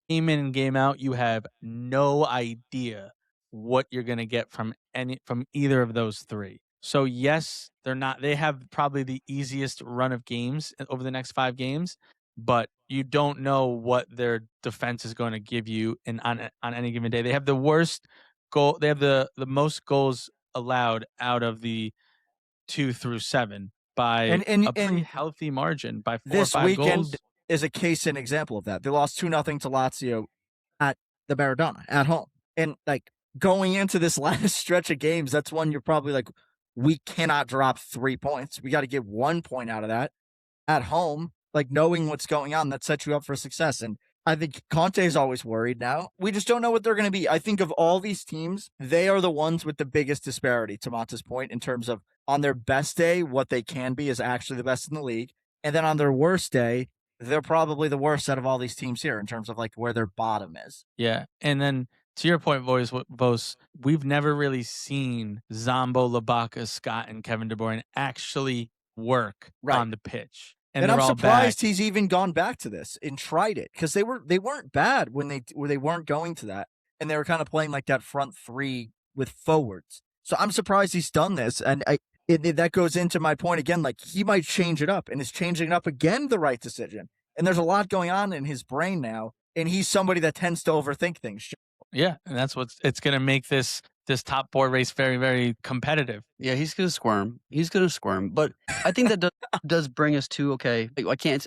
game in and game out, you have no idea what you're going to get from either of those 3. So yes, they have probably the easiest run of games over the next 5 games, but you don't know what their defense is going to give you on any given day. They have the worst goal. They have the most goals allowed out of the 2 through 7 by a pretty healthy margin, by 4 or 5 goals. This weekend is a case and example of that. They lost 2-0 to Lazio at the Maradona at home. And like, going into this last stretch of games, that's one you're probably like, we cannot drop 3 points. We got to get 1 point out of that at home, like knowing what's going on, that sets you up for success. And I think Conte is always worried now. We just don't know what they're going to be. I think of all these teams, they are the ones with the biggest disparity, to Motts' point, in terms of on their best day, what they can be is actually the best in the league. And then on their worst day, they're probably the worst out of all these teams here in terms of like where their bottom is. Yeah. And then to your point, Vos, we've never really seen Zombo, Labaka, Scott, and Kevin De Bruyne actually work on the pitch. And I'm surprised he's even gone back to this and tried it, because they weren't bad when they weren't going to that, and they were kind of playing like that front three with forwards. So I'm surprised he's done this, and that goes into my point again. Like, he might change it up, and is changing it up again the right decision. And there's a lot going on in his brain now, and he's somebody that tends to overthink things. Yeah, and that's it's going to make this top four race very, very competitive. Yeah, he's going to squirm. But I think that does bring us to, okay,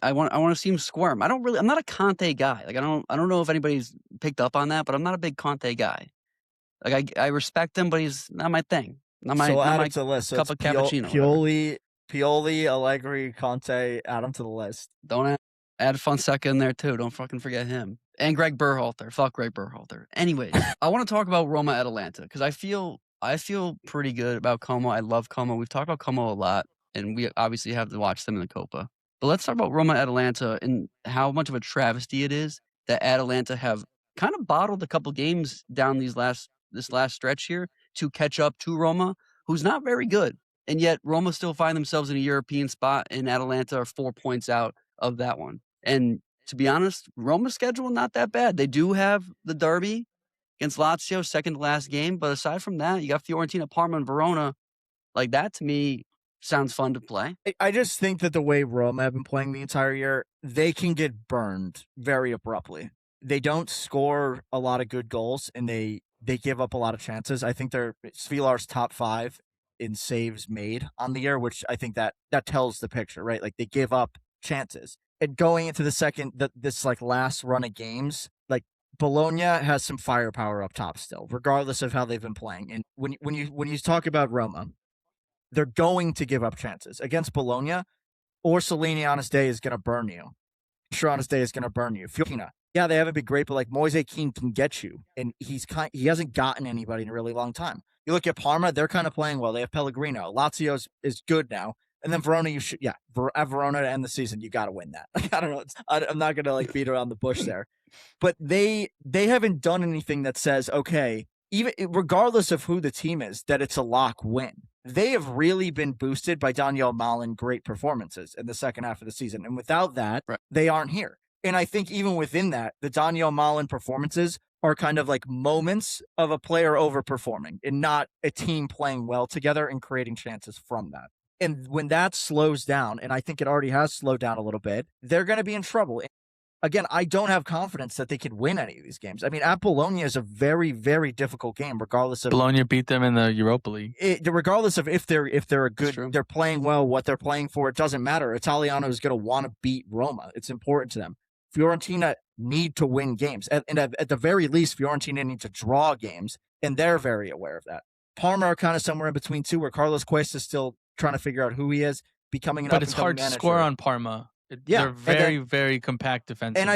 I want to see him squirm. I'm not a Conte guy. Like, I don't know if anybody's picked up on that, but I'm not a big Conte guy. Like, I respect him, but he's not my thing. Not my add to the list. Cup of cappuccino. Pioli, Allegri, Conte, add them to the list. Don't add Fonseca in there too. Don't fucking forget him. And Greg Berhalter. Fuck Greg Berhalter. Anyways, I want to talk about Roma Atalanta, because I feel pretty good about Como. I love Como. We've talked about Como a lot, and we obviously have to watch them in the Coppa. But let's talk about Roma Atalanta and how much of a travesty it is that Atalanta have kind of bottled a couple games down this last stretch here to catch up to Roma, who's not very good. And yet Roma still find themselves in a European spot, and Atalanta are 4 points out of that one. And to be honest, Roma's schedule not that bad. They do have the derby against Lazio, second to last game. But aside from that, you got Fiorentina, Parma, and Verona. Like, that to me sounds fun to play. I just think that the way Roma have been playing the entire year, they can get burned very abruptly. They don't score a lot of good goals, and they give up a lot of chances. I think they're Svilar's top 5 in saves made on the year, which I think that tells the picture, right? Like, they give up chances. And going into this like last run of games, like, Bologna has some firepower up top still, regardless of how they've been playing. And when you talk about Roma, they're going to give up chances against Bologna. Orsolini on his day is going to burn you. Sure, on his day is going to burn you. Fiorentina, yeah, they haven't been great, but like, Moise Kean can get you, and he hasn't gotten anybody in a really long time. You look at Parma, they're kind of playing well. They have Pellegrino. Lazio is good now. And then Verona, Verona to end the season, you got to win that. Like, I don't know. I'm not going to like beat around the bush there. But they haven't done anything that says, okay, even regardless of who the team is, that it's a lock win. They have really been boosted by Daniel Malin great performances in the second half of the season. And without that, They aren't here. And I think even within that, the Daniel Malin performances are kind of like moments of a player overperforming and not a team playing well together and creating chances from that. And when that slows down, and I think it already has slowed down a little bit, they're going to be in trouble. Again, I don't have confidence that they could win any of these games. I mean, at Bologna is a very, very difficult game, regardless of Bologna beat them in the Europa League. Regardless of if they're a good, they're playing well, what they're playing for, it doesn't matter. Italiano is going to want to beat Roma. It's important to them. Fiorentina need to win games, and at the very least, Fiorentina need to draw games, and they're very aware of that. Parma are kind of somewhere in between two, where Carlos Cuesta is still trying to figure out who he is, becoming an but it's hard manager. To score on Parma. They're very, very compact defensively. And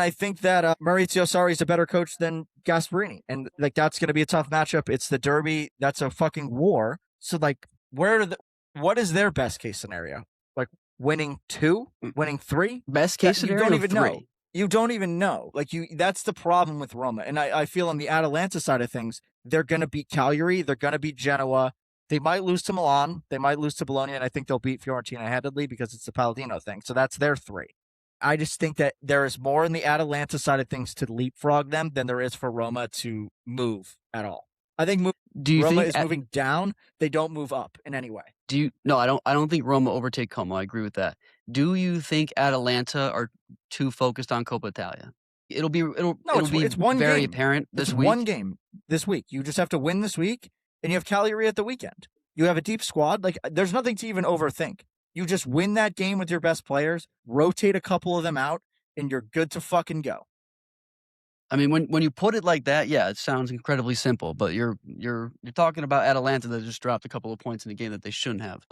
I think that Maurizio Sarri is a better coach than Gasperini, and like, that's going to be a tough matchup. It's the derby. That's a fucking war. So like, what is their best case scenario? Like, winning 2, winning 3? Best case scenario, you don't even 3. know. You don't even know. Like, that's the problem with Roma. And I feel on the Atalanta side of things, they're going to beat Cagliari. They're going to beat Genoa. They might lose to Milan. They might lose to Bologna. And I think they'll beat Fiorentina handedly because it's the Palladino thing. So that's their 3. I just think that there is more in the Atalanta side of things to leapfrog them than there is for Roma to move at all. I think Roma is moving down. They don't move up in any way. No, I don't think Roma overtake Como. I agree with that. Do you think Atalanta are too focused on Coppa Italia? It'll be it's one very game. apparent this week. One game this week. You just have to win this week, and you have Cagliari at the weekend. You have a deep squad. Like, there's nothing to even overthink. You just win that game with your best players, rotate a couple of them out, and you're good to fucking go. I mean, when you put it like that, yeah, it sounds incredibly simple. But you're talking about Atalanta that just dropped a couple of points in a game that they shouldn't have.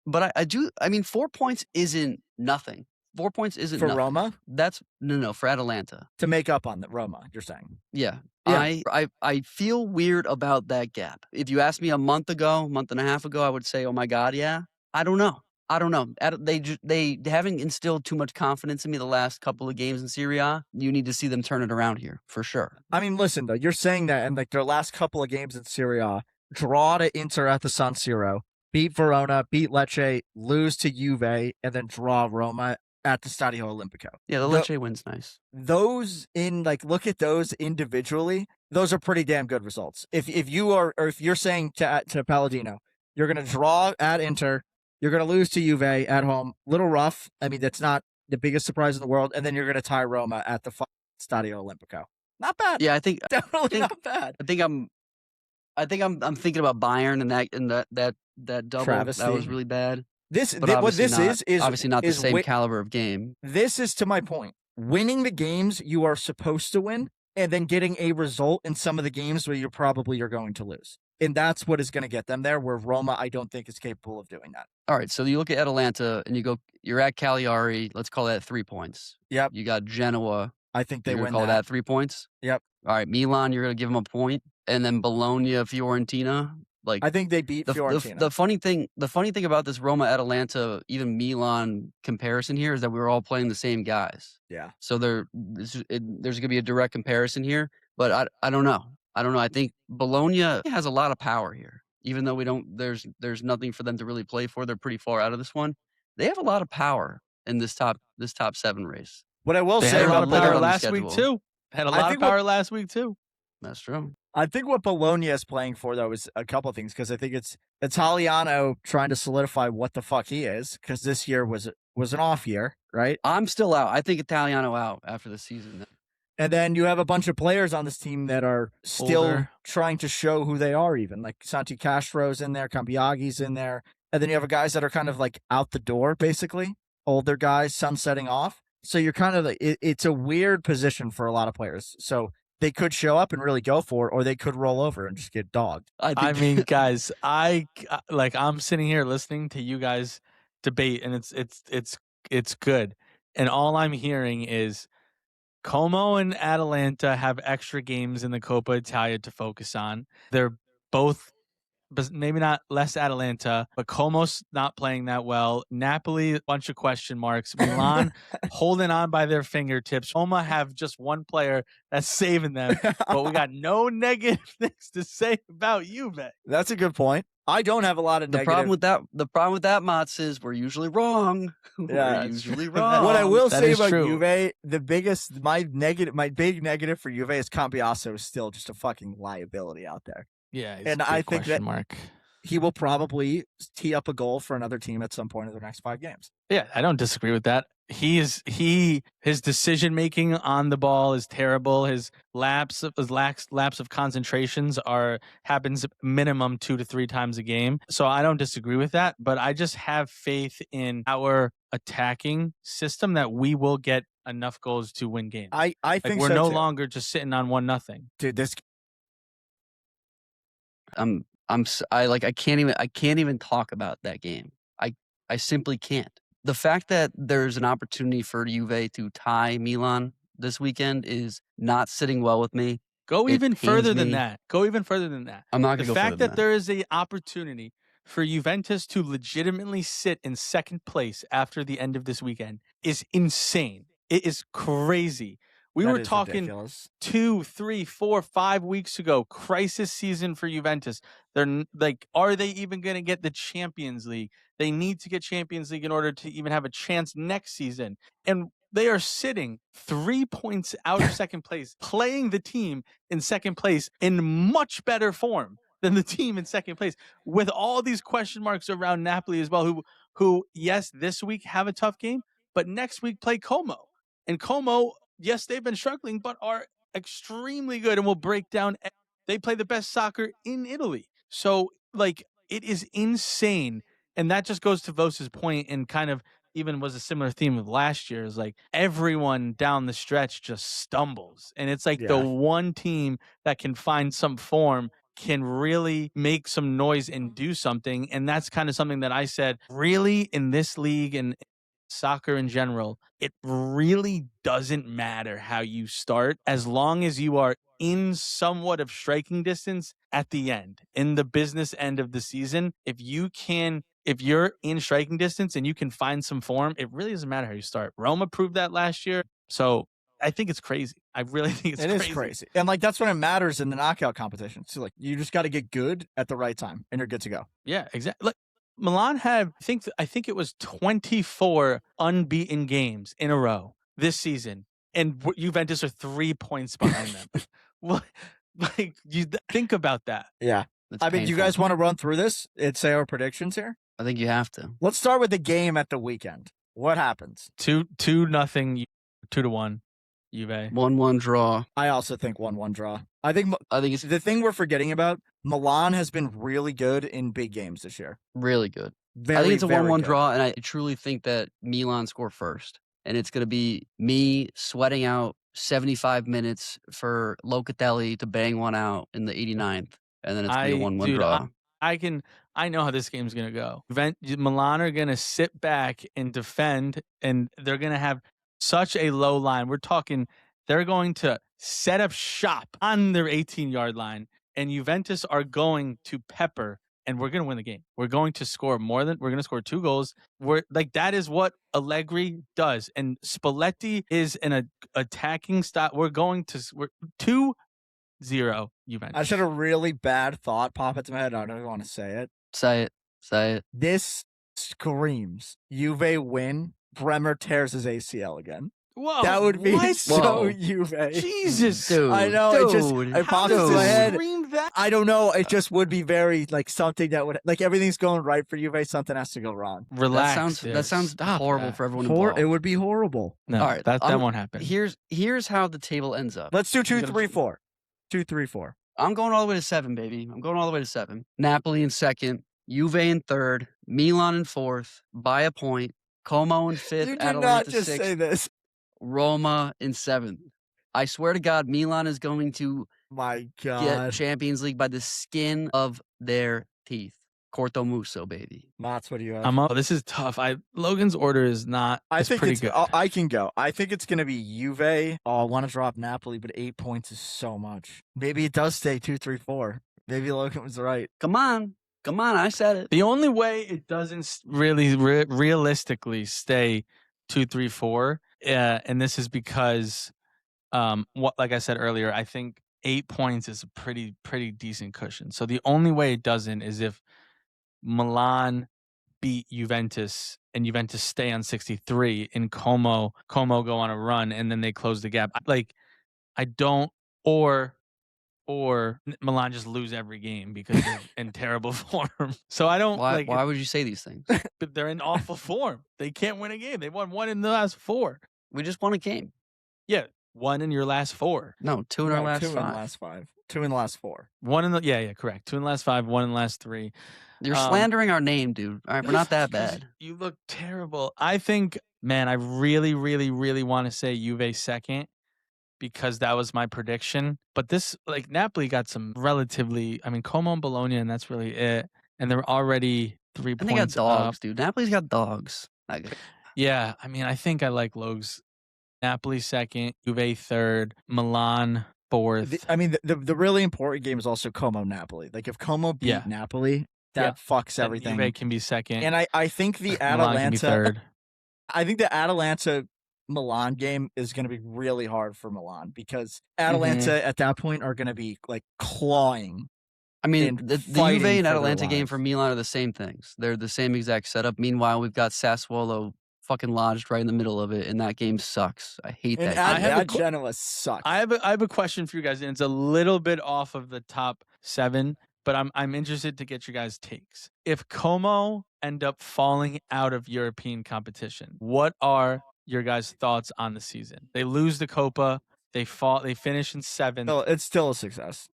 But I mean, 4 points isn't nothing. 4 points isn't For nothing. Roma? That's no for Atalanta. To make up on the Roma, you're saying? Yeah. Yeah. I feel weird about that gap. If you asked me a month and a half ago, I would say, "Oh my god, yeah." I don't know. They haven't instilled too much confidence in me the last couple of games in Serie A. You need to see them turn it around here for sure. I mean, listen though, you're saying that, and like their last couple of games in Serie A, draw to Inter at the San Siro, beat Verona, beat Lecce, lose to Juve, and then draw Roma at the Stadio Olimpico. Yeah, the Lecce win's nice. Those look at those individually, those are pretty damn good results. If you're saying to Palladino, you're gonna draw at Inter, you're gonna lose to Juve at home, little rough. I mean, that's not the biggest surprise in the world, and then you're gonna tie Roma at the Stadio Olimpico. Not bad. Yeah, I think Definitely not bad. I think I'm thinking about Bayern and that double. Travesty. That was really bad. What this is obviously not the same caliber of game. This is to my point. Winning the games you are supposed to win, and then getting a result in some of the games where you're going to lose. And that's what is going to get them there, where Roma, I don't think, is capable of doing that. All right, so you look at Atalanta and you're at Cagliari. Let's call that 3 points. Yep. You got Genoa. I think they You're win gonna call that 3 points? Yep. All right, Milan, you're going to give them a point. And then Bologna, Fiorentina. Like I think they beat Fiorentina. The funny thing about this Roma Atalanta, even Milan comparison here is that we were all playing the same guys. Yeah. So there's going to be a direct comparison here, but I don't know. I think Bologna has a lot of power here, even though there's nothing for them to really play for. They're pretty far out of this one. They have a lot of power in this top 7 race. What I will They say had a lot about of power Bologna, last week too. Had a lot of power last week too. That's true. I think what Bologna is playing for, though, is a couple of things, because I think it's Italiano trying to solidify what the fuck he is, because this year was an off year, right? I'm still out. I think Italiano out after the season. And then you have a bunch of players on this team that are still trying to show who they are, even. Like Santi Castro's in there, Cambiaghi's in there. And then you have guys that are kind of like out the door, basically. Older guys sunsetting off. So you're kind of like, it's a weird position for a lot of players. So they could show up and really go for it, or they could roll over and just get dogged. I mean, guys, I'm sitting here listening to you guys debate, and it's good. And all I'm hearing is Como and Atalanta have extra games in the Coppa Italia to focus on. They're both, but maybe not less Atalanta, but Como's not playing that well. Napoli, a bunch of question marks. Milan holding on by their fingertips. Roma have just one player that's saving them, but we got no negative things to say about Juve. That's a good point. I don't have a lot of the problem with that, Motts, is we're usually wrong. Yeah, we're usually wrong. What I will That say is about true. Juve, my big negative for Juve is Cambiasso is still just a fucking liability out there. Yeah, it's And a big I think question mark. He will probably tee up a goal for another team at some point in the next 5 games. Yeah, I don't disagree with that. His decision making on the ball is terrible. His lapse of concentrations happens minimum 2 to 3 times a game. So I don't disagree with that, but I just have faith in our attacking system that we will get enough goals to win games. I think we're so no too. longer just sitting on 1-0. Dude, this I can't even talk about that game. I simply can't. The fact that there's an opportunity for Juve to tie Milan this weekend is not sitting well with me. Go even further than me. that. Go even further than that. I'm not going to go The further fact than that there is an opportunity for Juventus to legitimately sit in second place after the end of this weekend is insane. It is crazy. We were talking ridiculous. 2, 3, 4, 5 weeks ago, crisis season for Juventus. They're like, are they even going to get the Champions League? They need to get Champions League in order to even have a chance next season. And they are sitting 3 points out of second place, playing the team in second place in much better form than the team in second place, with all these question marks around Napoli as well, who yes, this week have a tough game, but next week play Como. And Como, yes, they've been struggling, but are extremely good and will break down. They play the best soccer in Italy. So, like, it is insane. And that just goes to Vosa's point and kind of even was a similar theme of last year, is like everyone down the stretch just stumbles. And it's like the one team that can find some form can really make some noise and do something. And that's kind of something that I said, really, in this league and soccer in general, it really doesn't matter how you start as long as you are in somewhat of striking distance at the end, in the business end of the season. If you're in striking distance and you can find some form, it really doesn't matter how you start. Roma proved that last year. So I think it's crazy. I really think it's crazy. It is crazy. And like, that's when it matters in the knockout competition. So like, you just got to get good at the right time and you're good to go. Yeah, exactly. Like, Milan had, I think it was 24 unbeaten games in a row this season, and Juventus are 3 points behind them. Well, like, you think about that. Yeah. That's I mean, painful. do you guys want to run through this and say our predictions here? I think you have to. Let's start with the game at the weekend. What happens? 2-0, 2-1, Juve. 1-1 draw. I also think 1-1 draw. I think it's the thing we're forgetting about, Milan has been really good in big games this year. really good. Very, I think it's a very 1-1 good. draw, and I truly think that Milan score first. And it's going to be me sweating out 75 minutes for Locatelli to bang one out in the 89th. And then it's going to be a 1-1 draw. I know how this game's going to go. Milan are going to sit back and defend, and they're going to have such a low line. We're talking, they're going to set up shop on their 18-yard line, and Juventus are going to pepper, and we're going to win the game. We're going to score we're going to score 2 goals. That is what Allegri does. And Spalletti is an attacking style. We're 2-0 Juventus. I just had a really bad thought pop into my head. I don't even want to say it. Say it. This screams Juve win. Bremer tears his ACL again. Whoa, That would be what? so Whoa. Juve. Jesus, Dude. I know. It popped into my head. Scream that? I don't know. It just would be very like something that would like everything's going right for Juve. Something has to go wrong. Relax. That sounds Stop horrible that. for everyone involved. It would be horrible. No, All right, that won't happen. Here's how the table ends up. Let's do 2-3-4. 2-3-4. I'm going all the way to 7, baby. I'm going all the way to 7. Napoli in 2nd, Juve in 3rd, Milan in 4th, by a point, Como in 5th, You did Atalanta not just 6th, say this. Roma in 7th. I swear to God, Milan is going to My get God. Champions League by the skin of their teeth. Corto Muso, baby. Motts, what do you have? I'm up. This is tough. Logan's order is not. I it's think pretty it's. good. I can go. I think it's going to be Juve. Oh, I want to drop Napoli, but 8 points is so much. Maybe it does stay 2-3-4. Maybe Logan was right. Come on, I said it. The only way it doesn't really realistically stay 2-3-4, and this is because, like I said earlier, I think 8 points is a pretty decent cushion. So the only way it doesn't is if Milan beat Juventus and Juventus stay on 63 and Como go on a run and then they close the gap. Or Milan just lose every game because they're in terrible form. So I don't Why would you say these things? But they're in awful form. They can't win a game. They won 1 in the last 4. We just won a game. Yeah, 1 in your last 4. No, 2 in our last 5. 2 in the last 5. 2 in the last 4. 1 in the correct. 2 in the last 5, 1 in the last 3. You're slandering our name, dude. All right, we're not that bad. You look terrible. I think, man, I really, really, really want to say Juve second because that was my prediction. But this, like, Napoli got some relatively, Como and Bologna, and that's really it. And they're already 3 And points they got dogs, up. dude. Napoli's got dogs. Yeah, I think I like Logs. Napoli second, Juve third, Milan fourth. The really important game is also Como Napoli. Like if Como beat Napoli, that fucks everything. Juve can be second. And I think the Milan can be third. I think the Atalanta Milan game is going to be really hard for Milan because Atalanta at that point are going to be like clawing. The Juve and Atalanta game for Milan are the same things. They're the same exact setup. Meanwhile, we've got Sassuolo fucking lodged right in the middle of it, and that game sucks. I hate that. Genoa sucks. I have a question for you guys, and it's a little bit off of the top 7, but I'm interested to get your guys' takes. If Como end up falling out of European competition, what are your guys' thoughts on the season? They lose the Coppa, they finish in 7th. No, it's still a success.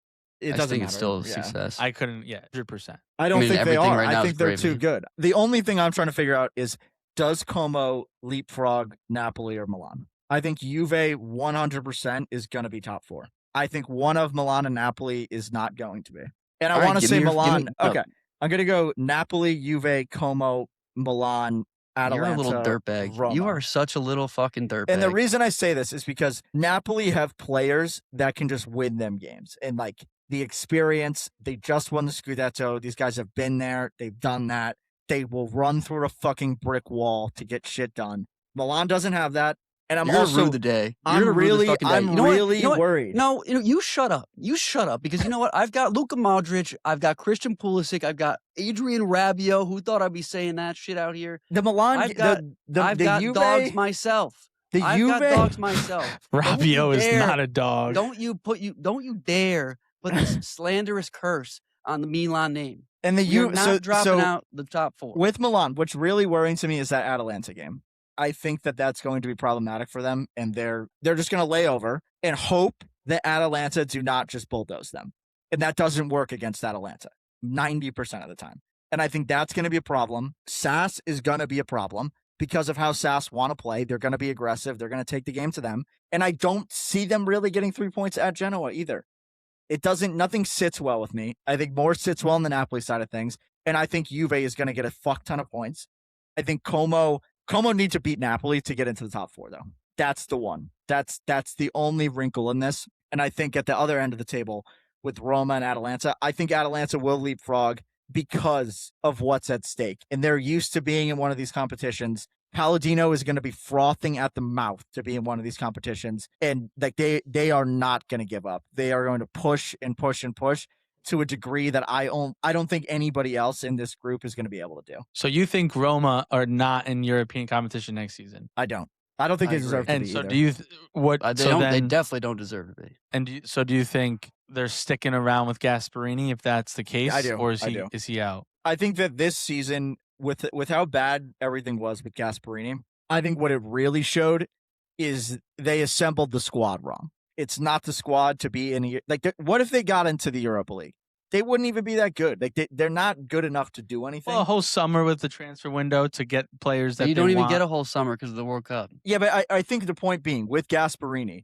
It doesn't matter. It's still a success. I couldn't, 100%. I don't think they are. Right I think they're too good. The only thing I'm trying to figure out is does Como leapfrog Napoli or Milan? I think Juve 100% is going to be top 4. I think one of Milan and Napoli is not going to be. And I want to say Milan. Okay. I'm going to go Napoli, Juve, Como, Milan, Atalanta, You're a little dirtbag. Roma. You are such a little fucking dirtbag. And the reason I say this is because Napoli have players that can just win them games. And like the experience, they just won the Scudetto. These guys have been there. They've done that. They will run through a fucking brick wall to get shit done. Milan doesn't have that. And I'm also the day. I'm really worried. No, you shut up. You shut up because you know what? I've got Luka Modric. I've got Christian Pulisic. I've got Adrian Rabiot. Who thought I'd be saying that shit out here? The Milan. I've got Juve, dogs myself. I've got dogs myself. Rabiot is not a dog. Don't you dare put this slanderous curse on the Milan name. And You're not dropping out the top 4 with Milan. What's really worrying to me is that Atalanta game. I think that that's going to be problematic for them, and they're just going to lay over and hope that Atalanta do not just bulldoze them. And that doesn't work against Atalanta 90% of the time. And I think that's going to be a problem. SAS is going to be a problem because of how SAS want to play. They're going to be aggressive. They're going to take the game to them. And I don't see them really getting 3 points at Genoa either. Nothing sits well with me. I think more sits well on the Napoli side of things. And I think Juve is going to get a fuck ton of points. I think Como needs to beat Napoli to get into the top 4, though. That's the one. That's the only wrinkle in this. And I think at the other end of the table with Roma and Atalanta, I think Atalanta will leapfrog because of what's at stake. And they're used to being in one of these competitions. Palladino is going to be frothing at the mouth to be in one of these competitions. And like they are not going to give up. They are going to push and push and push to a degree that I don't think anybody else in this group is going to be able to do. So you think Roma are not in European competition next season? I don't think they deserve to be. And so either. do you? They definitely don't deserve to be. And do you think they're sticking around with Gasperini if that's the case? I do. Or is he out? I think that this season, with how bad everything was with Gasperini, I think what it really showed is they assembled the squad wrong. It's not the squad to be in. What if they got into the Europa League? They wouldn't even be that good. They're not good enough to do anything. Well, a whole summer with the transfer window to get players that you don't even get a whole summer because of the World Cup. Yeah, but I think the point being with Gasperini,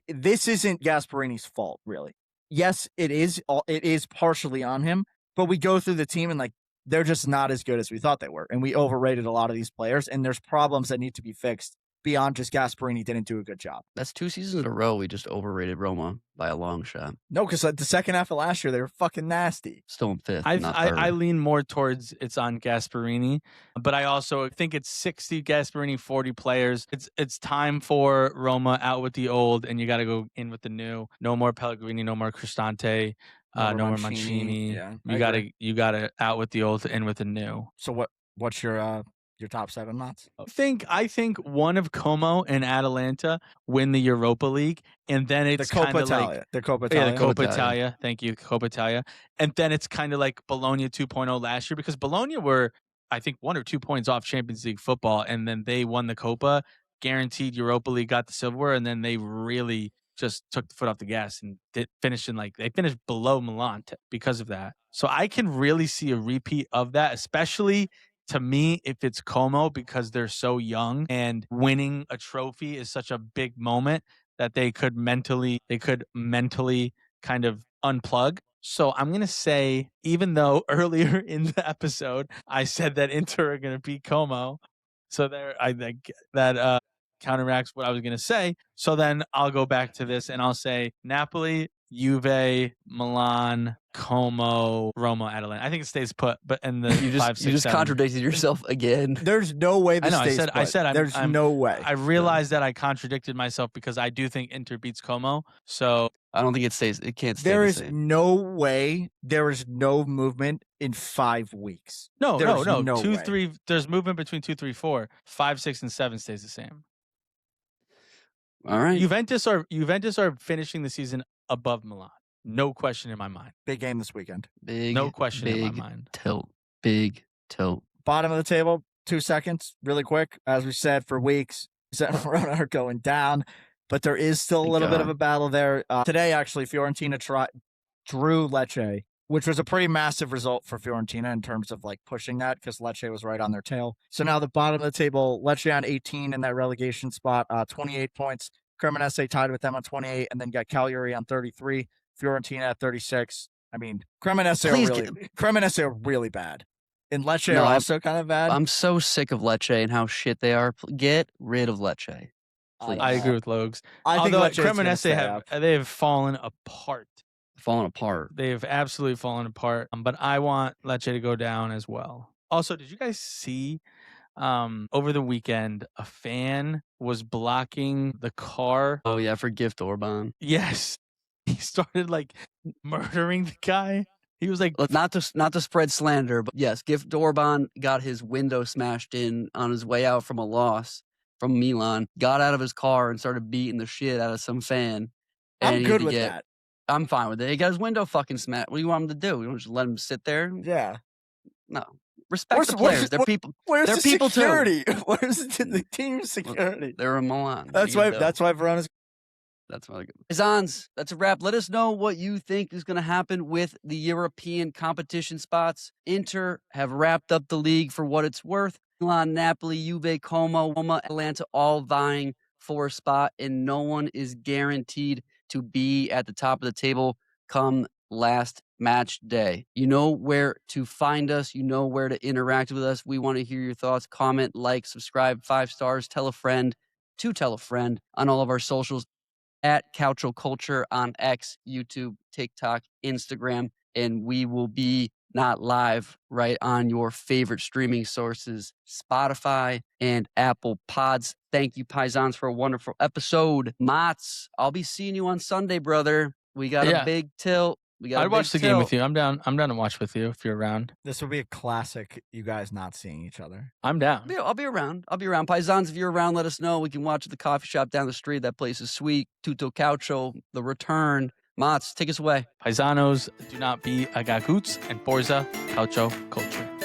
this isn't Gasperini's fault, really. Yes, it is partially on him, but we go through the team and they're just not as good as we thought they were, and we overrated a lot of these players, and there's problems that need to be fixed beyond just Gasperini didn't do a good job. That's 2 seasons in a row we just overrated Roma by a long shot. No, because the second half of last year, they were fucking nasty. Still in 5th, I lean more towards it's on Gasperini, but I also think it's 60 Gasperini, 40 players. It's time for Roma out with the old, and you got to go in with the new. No more Pellegrini, no more Cristante, no more Mancini. Yeah, you gotta out with the old, in with the new. So what's your top 7, Motts? I think one of Como and Atalanta win the Europa League, and then it's kind of like the Coppa Italia. Yeah, the Coppa Italia. Thank you, Coppa Italia. And then it's kind of like Bologna 2.0 last year, because Bologna were, I think, 1 or 2 points off Champions League football, and then they won the Coppa, guaranteed Europa League, got the silverware, and then they really just took the foot off the gas and finished below Milan because of that. So I can really see a repeat of that, especially to me, if it's Como, because they're so young and winning a trophy is such a big moment that they could mentally kind of unplug. So I'm going to say, even though earlier in the episode, I said that Inter are going to beat Como. So I think that counteracts what I was going to say. So then I'll go back to this and I'll say Napoli, Juve, Milan, Como, Roma, Atalanta. I think it stays put, but in the you just contradicted yourself again. There's no way this stays put. I said there's no way. I realized that I contradicted myself because I do think Inter beats Como. So I don't think it stays. It can't stay. There the is same. no way. There is no movement in 5 weeks. No. 2, way. 3. There's movement between 2, 3, 4. 5, 6, and 7 stays the same. All right. Juventus are finishing the season above Milan. No question in my mind. Big game this weekend. No question in my mind. Big tilt. Bottom of the table, 2 seconds, really quick. As we said, for weeks, Verona are going down, but there is still a little bit of a battle there. Today, actually, Fiorentina drew Lecce which was a pretty massive result for Fiorentina in terms of like pushing that because Lecce was right on their tail. So now the bottom of the table, Lecce on 18 in that relegation spot, 28 points. Cremonese tied with them on 28, and then got Cagliari on 33. Fiorentina at 36. I mean, Cremonese are really bad. And Lecce are also kind of bad. I'm so sick of Lecce and how shit they are. Get rid of Lecce. Please. I agree with Logs. I think Although Cremonese they've fallen apart. They've absolutely fallen apart. But I want Lecce to go down as well. Also, did you guys see over the weekend a fan was blocking the car? Oh yeah, for Gift Orban. Yes, he started like murdering the guy. He was like, not to spread slander, but yes, Gift Orban got his window smashed in on his way out from a loss from Milan. Got out of his car and started beating the shit out of some fan. I'm good with that. I'm fine with it. He got his window fucking smashed. What do you want him to do? You want to just let him sit there? Yeah. No. Respect the players. They're people. Where's they're the people security? Too. Where's the team's security? They're in Milan. That's why Verona's. That's what I get. Paisan's, that's a wrap. Let us know what you think is going to happen with the European competition spots. Inter have wrapped up the league for what it's worth. Milan, Napoli, Juve, Como, Roma, Atlanta, all vying for a spot, and no one is guaranteed to be at the top of the table come last match day. You know where to find us. You know where to interact with us. We want to hear your thoughts. Comment, like, subscribe, 5 stars, tell a friend to tell a friend on all of our socials. At Calcio Culture on X, YouTube, TikTok, Instagram, and we will be not live right on your favorite streaming sources, Spotify and Apple Pods. Thank you, Paisans, for a wonderful episode. Motts, I'll be seeing you on Sunday, brother. We got a big tilt. I'd watch the game with you. I'm down to watch with you if you're around. This will be a classic, you guys not seeing each other. I'm down. I'll be around. Paisans, if you're around, let us know. We can watch at the coffee shop down the street. That place is sweet. Tutto Calcio, the return. Motts, take us away. Paisanos, do not be a gagoots, and Forza Calcio Culture.